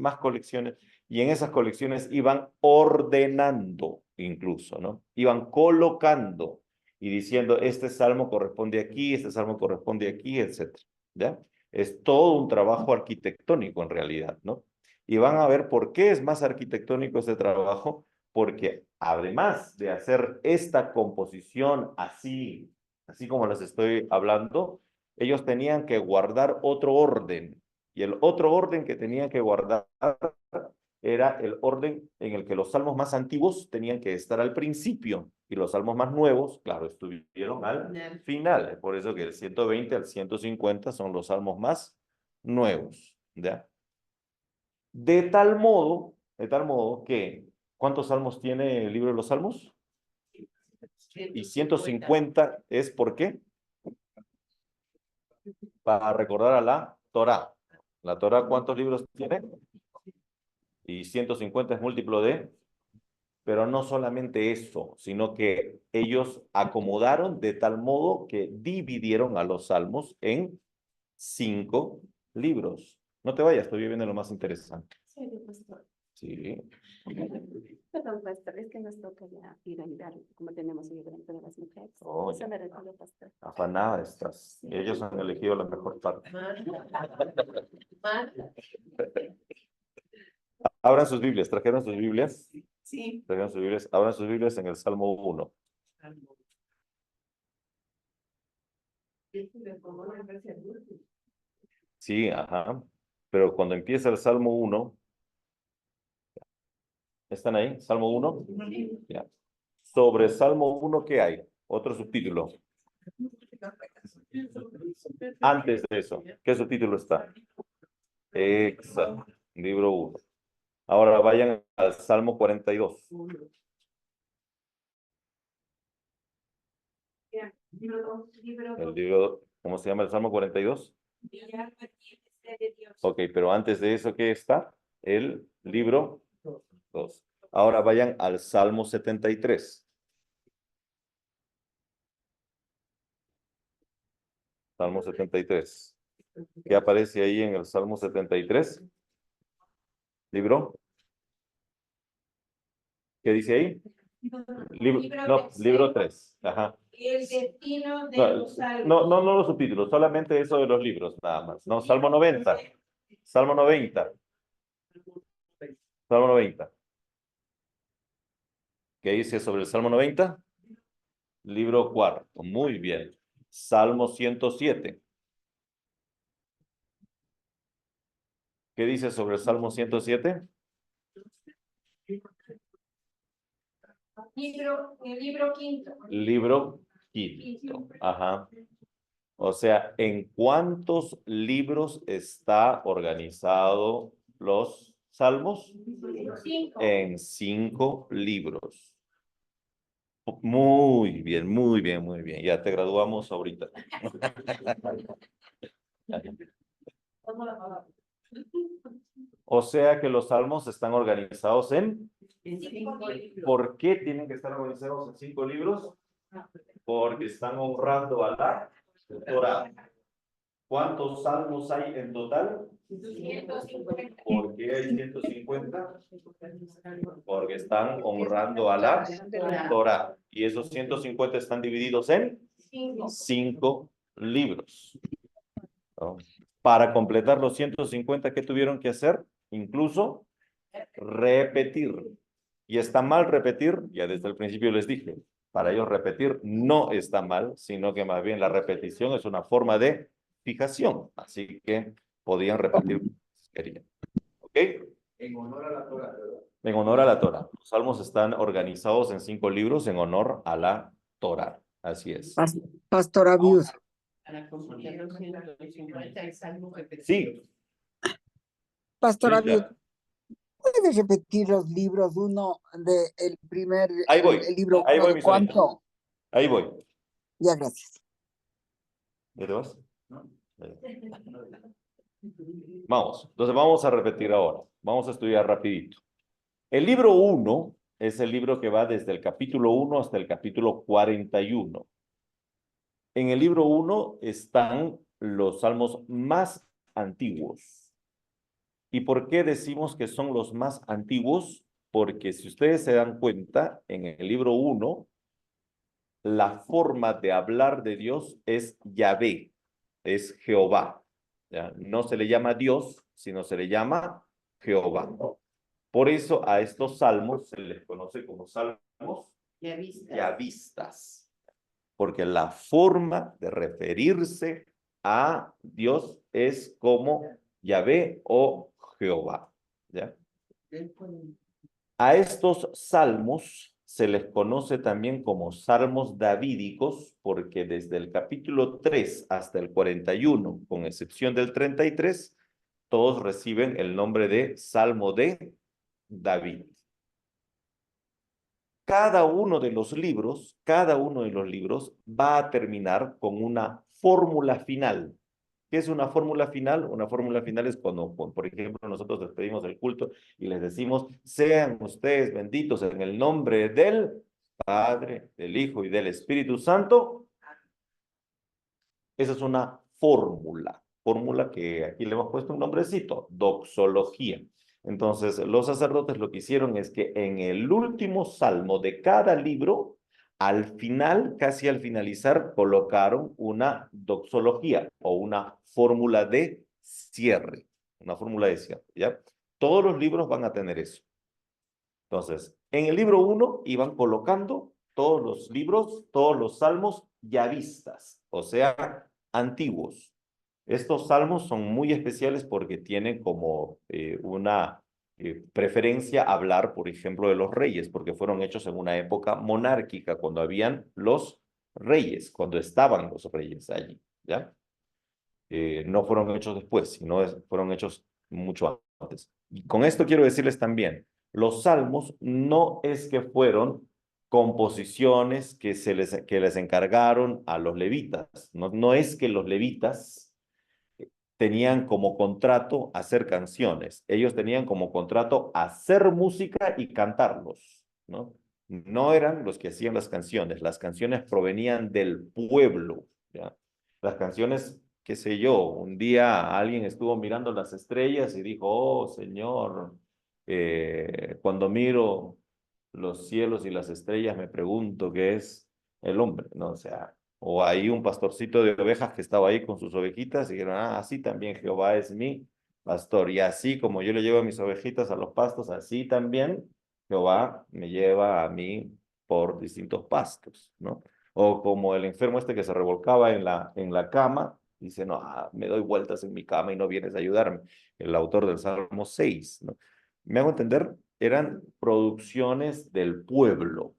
y en esas colecciones iban ordenando incluso, ¿no? Iban colocando y diciendo, este salmo corresponde aquí, este salmo corresponde aquí, etc. ¿Ya? Es todo un trabajo arquitectónico en realidad, ¿no? Y van a ver por qué es más arquitectónico este trabajo, porque además de hacer esta composición así como les estoy hablando, ellos tenían que guardar otro orden. Y el otro orden que tenían que guardar era el orden en el que los salmos más antiguos tenían que estar al principio y los salmos más nuevos, claro, estuvieron al final. Por eso que el 120 al 150 son los salmos más nuevos, ¿ya? De tal modo que, ¿cuántos salmos tiene el libro de los salmos? Y 150 es ¿por qué? Para recordar a la Torá. ¿La Torá cuántos libros tiene? Y 150 es múltiplo de, pero no solamente eso, sino que ellos acomodaron de tal modo que dividieron a los salmos en 5 libros. No te vayas, estoy viendo lo más interesante. Sí, pastor. Sí. Perdón, pastor, es que nos toca ya ir a mirar cómo tenemos el evento de las mujeres. Oh, Eso me recuerdo, pastor. Afanada estás. Ellos han elegido la mejor parte. Abran sus Biblias. ¿Trajeron sus Biblias? Sí. Trajeron sus Biblias. Abran sus Biblias en el Salmo 1. Sí, ajá. Pero cuando empieza el Salmo 1, ¿están ahí? ¿Salmo 1? Ya. Sobre Salmo 1, ¿qué hay? Otro subtítulo. Antes de eso, ¿qué subtítulo está? Exacto. Libro 1. Ahora vayan al Salmo 42. El libro, ¿cómo se llama el Salmo 42? Ok, pero antes de eso, ¿qué está? El libro 2. Ahora vayan al Salmo 73. Salmo 73. ¿Qué aparece ahí en el Salmo 73? ¿Libro? ¿Qué dice ahí? Libro 3. Ajá. El destino de No, los salmos. no los subtítulos, solamente eso de los libros, nada más. No, Salmo 90. Salmo 90. Salmo 90. ¿Qué dice sobre el Salmo 90? Libro cuarto. Muy bien. Salmo 107. ¿Qué dice sobre el Salmo 107? Libro quinto. Libro quinto. Ajá. O sea, ¿en cuántos libros está organizado los salmos? 5. En 5 libros. Muy bien, muy bien, muy bien. Ya te graduamos ahorita. O sea que los salmos están organizados en... En 5 libros. ¿Por qué tienen que estar organizados en 5 libros? Porque están honrando a la Torá. ¿Cuántos salmos hay en total? 150. ¿Por qué hay 150? Porque están honrando a la Torá. Y esos 150 están divididos en 5 libros, ¿no? Para completar los 150, ¿qué tuvieron que hacer? Incluso repetir. Y está mal repetir, ya desde el principio les dije, para ellos repetir no está mal, sino que más bien la repetición es una forma de fijación. Así que podían repetir si querían. ¿Ok? En honor a la Torah, ¿verdad? En honor a la Torah. Los salmos están organizados en 5 libros en honor a la Torah. Así es. Pastor Abiud, Para completar los 150 el salmo repetido. Sí, Pastor Abiud, Rita, ¿puede repetir los libros uno de el primer, ahí voy. el libro Ahí uno voy, de mi sonita. cuánto? Ahí voy. Ya, gracias. ¿Ya te vas? Vamos. Entonces vamos a repetir ahora. Vamos a estudiar rapidito. El libro 1 es el libro que va desde el capítulo 1 hasta el capítulo 41. En el libro 1 están los salmos más antiguos. ¿Y por qué decimos que son los más antiguos? Porque si ustedes se dan cuenta, en el libro 1, la forma de hablar de Dios es Yahvé, es Jehová. ¿Ya? No se le llama Dios, sino se le llama Jehová. Por eso a estos salmos se les conoce como salmos yavistas, porque la forma de referirse a Dios es como Yahvé o Jehová. ¿Ya? A estos salmos se les conoce también como salmos davídicos, porque desde el capítulo 3 hasta el 41, con excepción del 33, todos reciben el nombre de Salmo de David. Cada uno de los libros va a terminar con una fórmula final. ¿Qué es una fórmula final? Una fórmula final es cuando, por ejemplo, nosotros despedimos el culto y les decimos, sean ustedes benditos en el nombre del Padre, del Hijo y del Espíritu Santo. Esa es una fórmula que aquí le hemos puesto un nombrecito, doxología. Entonces, los sacerdotes lo que hicieron es que en el último salmo de cada libro, al final, casi al finalizar, colocaron una doxología o una fórmula de cierre. Una fórmula de cierre, ¿ya? Todos los libros van a tener eso. Entonces, en el libro 1 iban colocando todos los libros, todos los salmos yavistas, o sea, antiguos. Estos salmos son muy especiales porque tienen como una preferencia hablar, por ejemplo, de los reyes, porque fueron hechos en una época monárquica, cuando habían los reyes, cuando estaban los reyes allí, ¿ya? No fueron hechos después, sino fueron hechos mucho antes. Y con esto quiero decirles también, los salmos no es que fueron composiciones que les encargaron a los levitas, no es que los levitas tenían como contrato hacer canciones, ellos tenían como contrato hacer música y cantarlos, ¿no? No eran los que hacían las canciones provenían del pueblo, ¿ya? Las canciones, qué sé yo, un día alguien estuvo mirando las estrellas y dijo, oh Señor, cuando miro los cielos y las estrellas me pregunto qué es el hombre, ¿no? O sea, o hay un pastorcito de ovejas que estaba ahí con sus ovejitas y dijeron, ah, así también Jehová es mi pastor. Y así como yo le llevo a mis ovejitas a los pastos, así también Jehová me lleva a mí por distintos pastos, ¿no? O como el enfermo este que se revolcaba en la cama, dice, no, me doy vueltas en mi cama y no vienes a ayudarme. El autor del Salmo 6, ¿no? Me hago entender, eran producciones del pueblo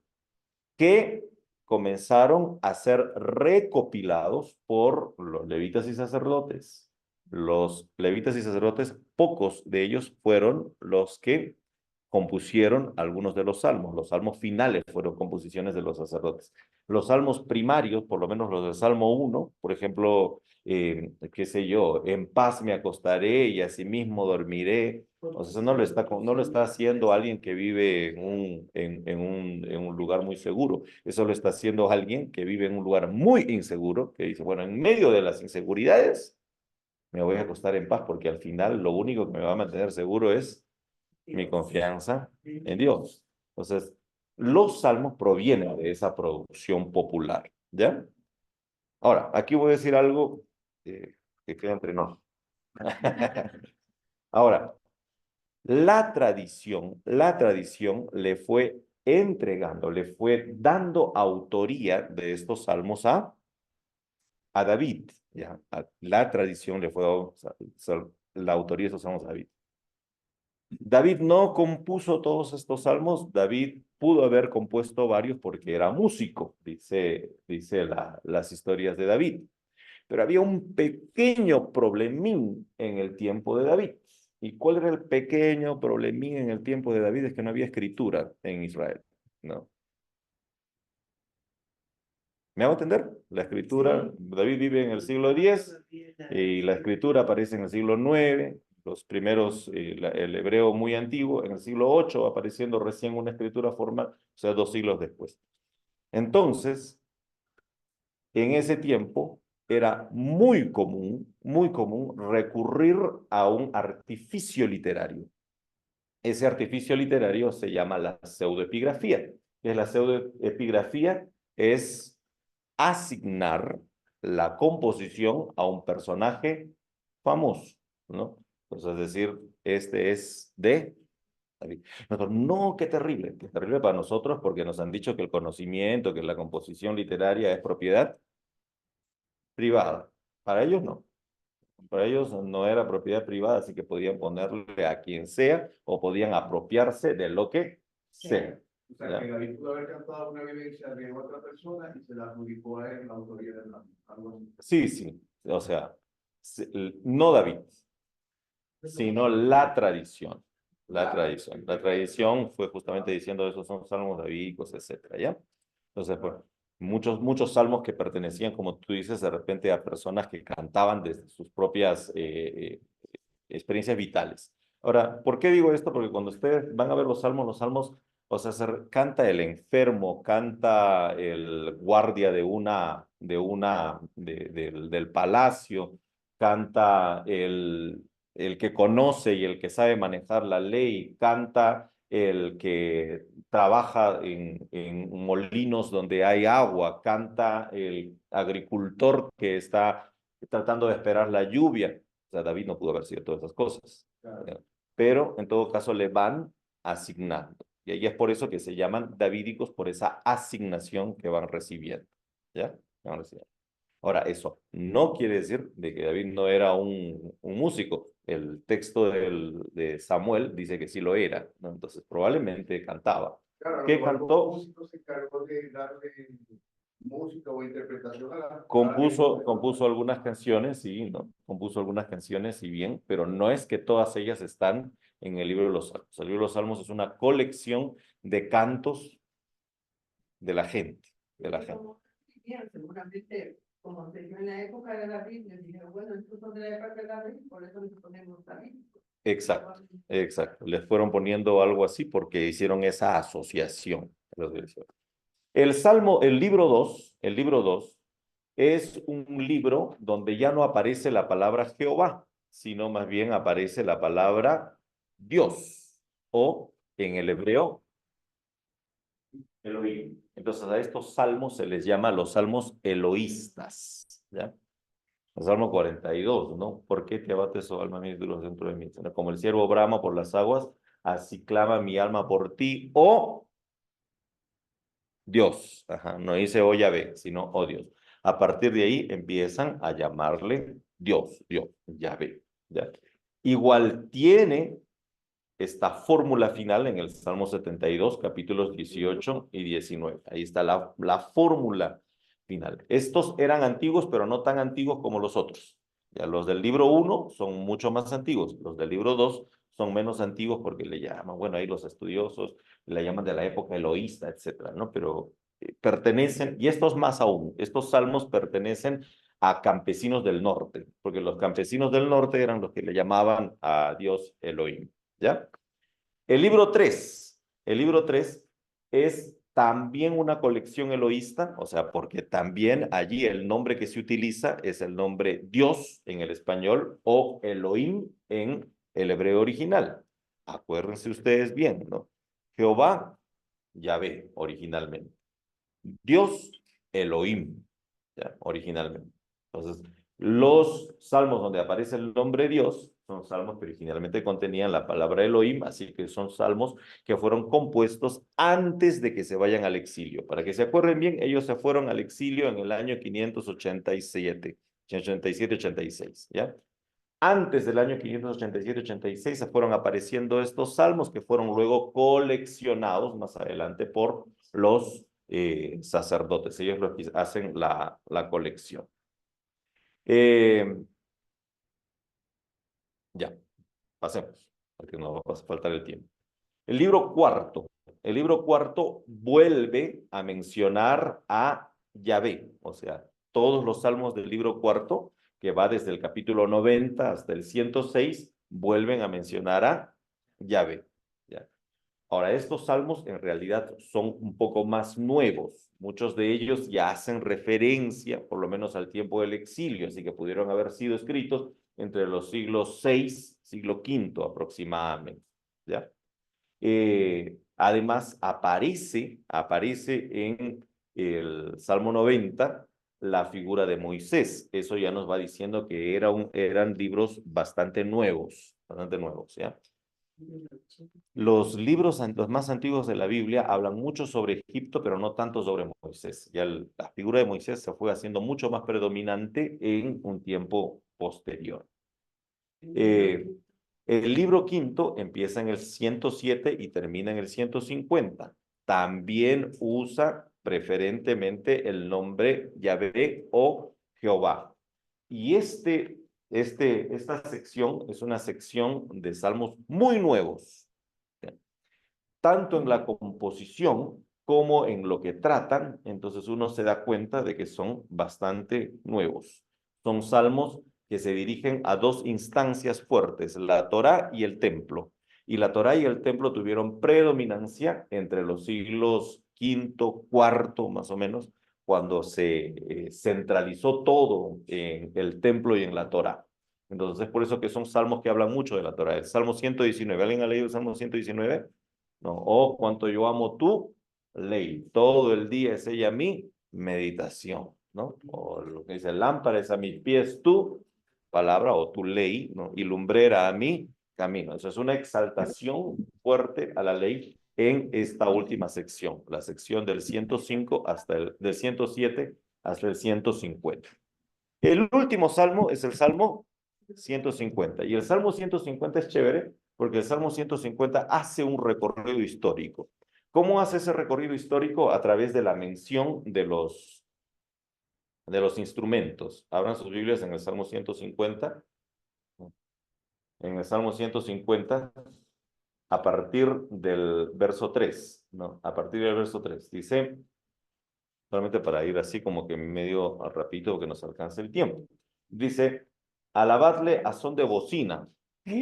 que comenzaron a ser recopilados por los levitas y sacerdotes. Los levitas y sacerdotes, pocos de ellos fueron los que compusieron algunos de los salmos. Los salmos finales fueron composiciones de los sacerdotes. Los salmos primarios, por lo menos los del Salmo 1, por ejemplo, qué sé yo, en paz me acostaré y asimismo dormiré. O sea, eso no lo está haciendo alguien que vive en un lugar muy seguro. Eso lo está haciendo alguien que vive en un lugar muy inseguro, que dice, bueno, en medio de las inseguridades, me voy a acostar en paz porque al final lo único que me va a mantener seguro es mi confianza en Dios. Entonces, los salmos provienen de esa producción popular, ¿ya? Ahora, aquí voy a decir algo que queda entre nosotros. Ahora, la tradición le fue entregando, le fue dando autoría de estos salmos a David, ¿ya? La tradición le fue la autoría de estos salmos a David. David no compuso todos estos salmos, David pudo haber compuesto varios porque era músico, dice las historias de David. Pero había un pequeño problemín en el tiempo de David. ¿Y cuál era el pequeño problemín en el tiempo de David? Es que no había escritura en Israel, ¿no? ¿Me hago entender? La escritura, David vive en el siglo X y la escritura aparece en el siglo IX, los primeros, el hebreo muy antiguo, en el siglo VIII apareciendo recién una escritura formal, o sea, 2 siglos después. Entonces, en ese tiempo era muy común recurrir a un artificio literario. Ese artificio literario se llama la pseudoepigrafía. ¿Qué es la pseudoepigrafía? Es asignar la composición a un personaje famoso, ¿no? Entonces, es decir, este es de David. Nosotros, no, qué terrible para nosotros porque nos han dicho que el conocimiento, que la composición literaria es propiedad privada. Para ellos no. Para ellos no era propiedad privada, así que podían ponerle a quien sea o podían apropiarse de lo que sea. O sea, que David pudo haber cantado una vivencia de otra persona y se la adjudicó a él la autoría de algo así. Sí. O sea, no David, sino la tradición. La tradición. La tradición fue justamente diciendo esos son salmos davídicos, etcétera, ¿ya? Entonces, pues, muchos salmos que pertenecían, como tú dices, de repente a personas que cantaban desde sus propias experiencias vitales. Ahora, ¿por qué digo esto? Porque cuando ustedes van a ver los salmos, o sea, canta el enfermo, canta el guardia del palacio, canta el que conoce y el que sabe manejar la ley, canta el que trabaja en molinos donde hay agua, canta el agricultor que está tratando de esperar la lluvia. O sea, David no pudo haber sido todas esas cosas. Claro. Pero en todo caso le van asignando. Y ahí es por eso que se llaman davídicos, por esa asignación que van recibiendo. ¿Ya? Que van recibiendo. Ahora, eso no quiere decir de que David no era un músico. El texto de Samuel dice que sí lo era, ¿no? Entonces probablemente cantaba. Claro, ¿Qué cantó? músico se encargó de darle música o interpretación a la Compuso algunas canciones, sí, ¿no? Compuso algunas canciones, y bien, pero no es que todas ellas están en el libro de los Salmos. El libro de los Salmos es una colección de cantos de la gente, Seguramente, como se dio en la época de David, les dijeron, bueno, estos son de la época de David, por eso les ponemos David. Exacto. Les fueron poniendo algo así porque hicieron esa asociación. El libro 2, es un libro donde ya no aparece la palabra Jehová, sino más bien aparece la palabra Dios, o en el hebreo, Elohim. Entonces a estos salmos se les llama los salmos eloístas, ¿ya? El Salmo 42, ¿no? ¿Por qué te abates, oh alma mía, y duros dentro de mí? ¿No? Como el ciervo brama por las aguas, así clama mi alma por ti, oh Dios. Ajá, no dice oh Yahvé, sino oh Dios. A partir de ahí empiezan a llamarle Dios, Yahvé. ¿Ya? Igual tiene esta fórmula final en el Salmo 72, capítulos 18 y 19. Ahí está la fórmula final. Estos eran antiguos, pero no tan antiguos como los otros. Ya los del libro 1 son mucho más antiguos. Los del libro 2 son menos antiguos porque le llaman, bueno, ahí los estudiosos le llaman de la época eloísta, etcétera, ¿no? Pero pertenecen, y estos más aún, estos salmos pertenecen a campesinos del norte, porque los campesinos del norte eran los que le llamaban a Dios Elohim. ¿Ya? El libro 3 es también una colección eloísta, o sea, porque también allí el nombre que se utiliza es el nombre Dios en el español o Elohim en el hebreo original. Acuérdense ustedes bien, ¿no? Jehová, Yahvé, originalmente. Dios, Elohim, ¿ya? Originalmente. Entonces, los salmos donde aparece el nombre Dios son salmos que originalmente contenían la palabra Elohim, así que son salmos que fueron compuestos antes de que se vayan al exilio. Para que se acuerden bien, ellos se fueron al exilio en el año 587, 86, ¿ya? Antes del año 587-86 se fueron apareciendo estos salmos que fueron luego coleccionados más adelante por los sacerdotes. Ellos los que hacen la colección. Ya, pasemos, porque nos va a faltar el tiempo. El libro cuarto vuelve a mencionar a Yahvé, o sea, todos los salmos del libro cuarto, que va desde el capítulo 90 hasta el 106, vuelven a mencionar a Yahvé. ¿Ya? Ahora, estos salmos en realidad son un poco más nuevos. Muchos de ellos ya hacen referencia, por lo menos al tiempo del exilio, así que pudieron haber sido escritos entre los siglos VI, siglo V aproximadamente. ¿Ya? Además, aparece en el Salmo 90 la figura de Moisés. Eso ya nos va diciendo que eran libros bastante nuevos, ¿ya? Los libros más antiguos de la Biblia hablan mucho sobre Egipto, pero no tanto sobre Moisés. Ya la figura de Moisés se fue haciendo mucho más predominante en un tiempo posterior. El libro quinto empieza en el 107 y termina en el 150. También usa preferentemente el nombre Yahvé o Jehová. Y esta sección es una sección de salmos muy nuevos, tanto en la composición como en lo que tratan. Entonces uno se da cuenta de que son bastante nuevos. Son salmos que se dirigen a dos instancias fuertes, la Torá y el templo. Y la Torá y el templo tuvieron predominancia entre los siglos V, IV, más o menos, cuando se centralizó todo en el templo y en la Torá. Entonces es por eso que son salmos que hablan mucho de la Torá. El Salmo 119, ¿alguien ha leído el Salmo 119? No, oh, cuánto yo amo tu ley. Todo el día es ella mi meditación, ¿no? O lo que dice, lámpara es a mis pies tu palabra o tu ley, ¿no? Y lumbrera a mi camino. Eso es una exaltación fuerte a la ley en esta última sección, la sección del 105 del 107 hasta el 150. El último salmo es el Salmo 150. Y el Salmo 150 es chévere porque el Salmo 150 hace un recorrido histórico. ¿Cómo hace ese recorrido histórico? A través de la mención de los instrumentos. Abran sus Biblias en el Salmo 150. En el Salmo 150, a partir del verso 3, ¿no? A partir del verso 3, dice, solamente para ir así como que medio rapidito porque nos alcance el tiempo. Dice, alabadle a son de bocina. Ya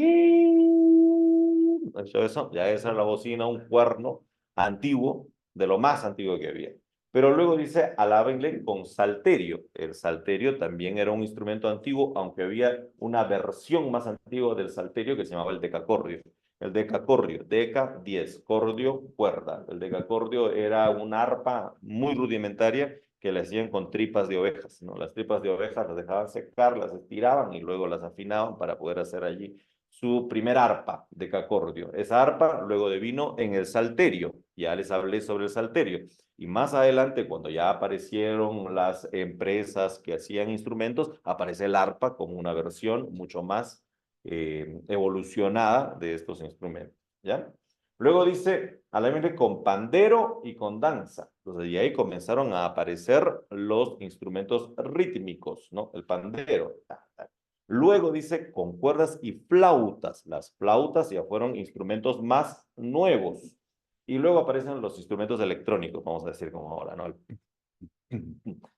esa es la bocina, un cuerno antiguo, de lo más antiguo que había. Pero luego dice, alábenle con salterio. El salterio también era un instrumento antiguo, aunque había una versión más antigua del salterio que se llamaba el decacordio. El decacordio, deca, 10, cordio, cuerda. El decacordio era una arpa muy rudimentaria que le hacían con tripas de ovejas, ¿no? Las tripas de ovejas las dejaban secar, las estiraban y luego las afinaban para poder hacer allí su primer arpa de cacordio. Esa arpa luego devino en el salterio. Ya les hablé sobre el salterio. Y más adelante, cuando ya aparecieron las empresas que hacían instrumentos, aparece el arpa como una versión mucho más evolucionada de estos instrumentos. ¿Ya? Luego dice, a la mente con pandero y con danza. Entonces, y ahí comenzaron a aparecer los instrumentos rítmicos, ¿no? El pandero. Luego dice con cuerdas y flautas. Las flautas ya fueron instrumentos más nuevos. Y luego aparecen los instrumentos electrónicos, vamos a decir como ahora, ¿no?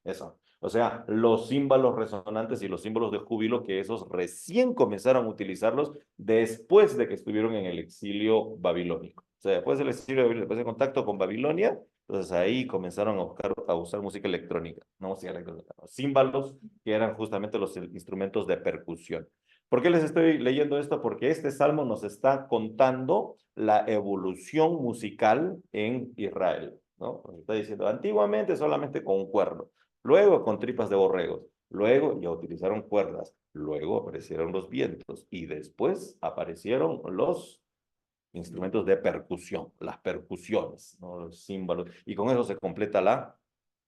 Eso. O sea, los címbalos resonantes y los símbolos de júbilo, que esos recién comenzaron a utilizarlos después de que estuvieron en el exilio babilónico. O sea, después del exilio babilónico, después de contacto con Babilonia, entonces ahí comenzaron a usar música electrónica, no música electrónica, no, címbalos, que eran justamente los instrumentos de percusión. ¿Por qué les estoy leyendo esto? Porque este salmo nos está contando la evolución musical en Israel, ¿no? Nos está diciendo, antiguamente solamente con un cuerno, luego con tripas de borregos, luego ya utilizaron cuerdas, luego aparecieron los vientos y después aparecieron los instrumentos de percusión, las percusiones, ¿no? Los címbalos, y con eso se completa la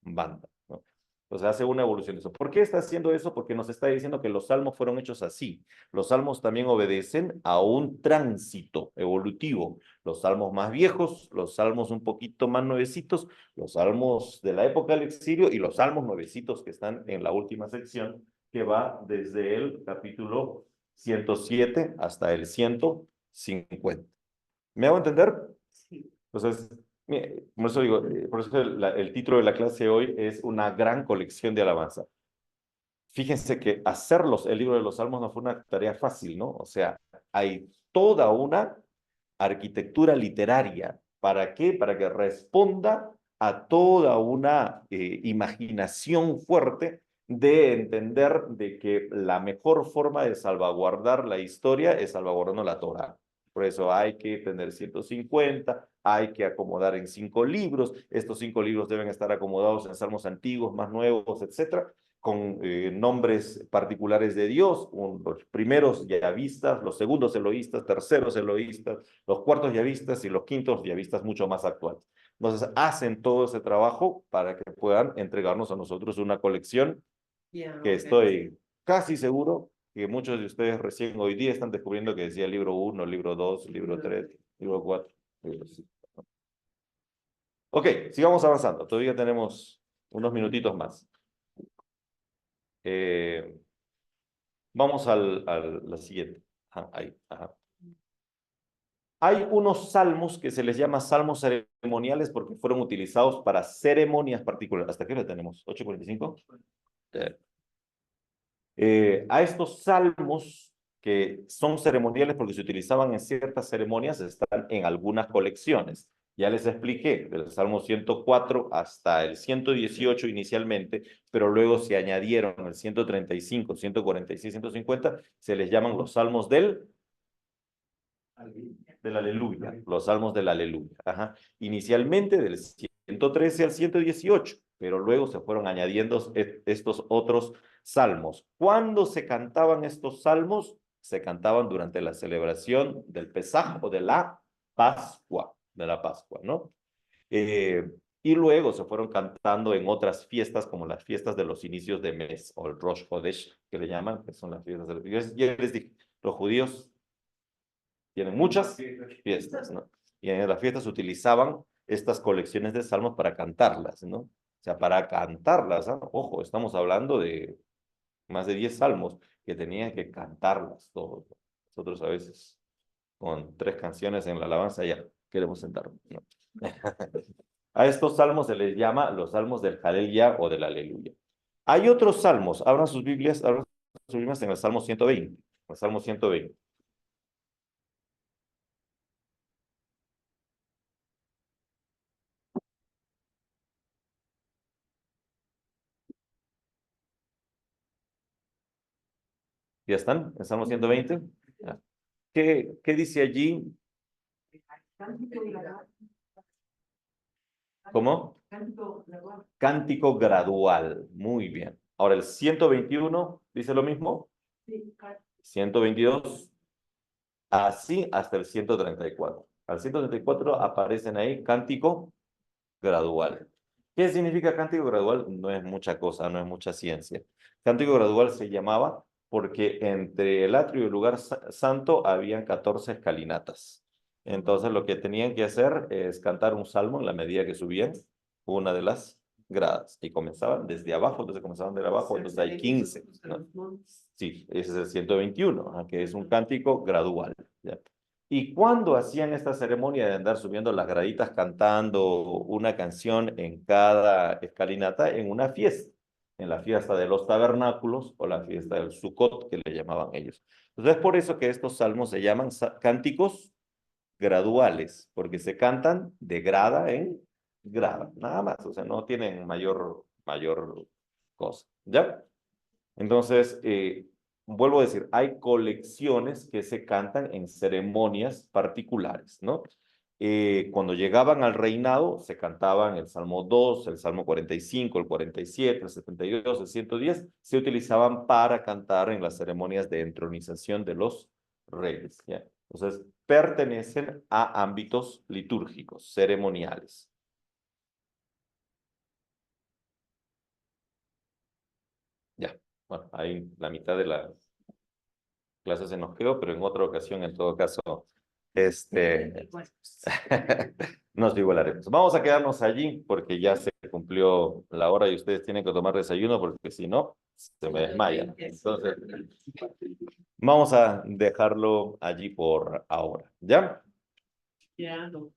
banda, ¿no? Entonces hace una evolución de eso. ¿Por qué está haciendo eso? Porque nos está diciendo que los salmos fueron hechos así. Los salmos también obedecen a un tránsito evolutivo. Los salmos más viejos, los salmos un poquito más nuevecitos, los salmos de la época del exilio y los salmos nuevecitos que están en la última sección, que va desde el capítulo 107 hasta el 150. ¿Me hago entender? Sí. Entonces, por eso digo, por eso el título de la clase hoy es una gran colección de alabanza. Fíjense que hacerlos, el libro de los Salmos, no fue una tarea fácil, ¿no? O sea, hay toda una arquitectura literaria. ¿Para qué? Para que responda a toda una imaginación fuerte de entender de que la mejor forma de salvaguardar la historia es salvaguardando la Torá. Por eso hay que tener 150, hay que acomodar en 5 libros, estos 5 libros deben estar acomodados en salmos antiguos, más nuevos, etcétera, con nombres particulares de Dios, los primeros yavistas, los segundos eloístas, terceros eloístas, los cuartos yavistas y los quintos yavistas mucho más actuales. Entonces hacen todo ese trabajo para que puedan entregarnos a nosotros una colección que estoy casi seguro que muchos de ustedes recién hoy día están descubriendo que decía libro 1, libro 2, libro 3, libro 4, libro 5. Ok, sigamos avanzando. Todavía tenemos unos minutitos más. Vamos a la siguiente. Ajá, ahí, ajá. Hay unos salmos que se les llama salmos ceremoniales porque fueron utilizados para ceremonias particulares. ¿Hasta qué hora tenemos? ¿8:45? A estos salmos que son ceremoniales porque se utilizaban en ciertas ceremonias están en algunas colecciones. Ya les expliqué, del Salmo 104 hasta el 118 inicialmente, pero luego se añadieron el 135, 146, 150, se les llaman los salmos del aleluya, los salmos del aleluya. Ajá. Inicialmente del 113 al 118, pero luego se fueron añadiendo estos otros salmos. ¿Cuándo se cantaban estos salmos? Se cantaban durante la celebración del Pesaj o de la Pascua, ¿no? Y luego se fueron cantando en otras fiestas, como las fiestas de los inicios de mes, o el Rosh Hodesh, que le llaman, que son las fiestas de los judíos. Ya les dije, los judíos tienen muchas fiestas, ¿no? Y en las fiestas utilizaban estas colecciones de salmos para cantarlas, ¿no? O sea, para cantarlas, ¿no? Ojo, estamos hablando de más de 10 salmos que tenían que cantarlas todos. Nosotros a veces, con 3 canciones en la alabanza, ya queremos sentarnos, ¿no? A estos salmos se les llama los salmos del Jalel o del Aleluya. Hay otros salmos, abran sus Biblias en el Salmo 120, el Salmo 120. ¿Ya están? ¿En Salmo 120? ¿Qué dice allí? ¿Cómo? Cántico gradual. Muy bien. Ahora el 121 dice lo mismo. Sí, claro. 122. Así hasta el 134. Al 134 aparecen ahí cántico gradual. ¿Qué significa cántico gradual? No es mucha cosa, no es mucha ciencia. Cántico gradual se llamaba porque entre el atrio y el lugar santo habían 14 escalinatas. Entonces lo que tenían que hacer es cantar un salmo en la medida que subían una de las gradas. Y comenzaban desde abajo, entonces comenzaban desde abajo, entonces hay 15. ¿no? Sí, ese es el 121, que es un cántico gradual. ¿ya? Y cuando hacían esta ceremonia de andar subiendo las graditas cantando una canción en cada escalinata en una fiesta, en la fiesta de los tabernáculos o la fiesta del Sukkot, que le llamaban ellos. Entonces es por eso que estos salmos se llaman cánticos graduales, porque se cantan de grada en grada, nada más, o sea, no tienen mayor cosa, ¿ya? Entonces, vuelvo a decir, hay colecciones que se cantan en ceremonias particulares, ¿no? Cuando llegaban al reinado, se cantaban el Salmo 2, el Salmo 45, el 47, el 72, el 110, se utilizaban para cantar en las ceremonias de entronización de los reyes, ¿ya? Entonces, pertenecen a ámbitos litúrgicos, ceremoniales. Ya, bueno, ahí la mitad de la clase se nos quedó, pero en otra ocasión, en todo caso, nos igualaremos. Vamos a quedarnos allí porque ya se cumplió la hora y ustedes tienen que tomar desayuno porque si no, se me desmayan. Entonces, vamos a dejarlo allí por ahora, ¿ya? Ya, no.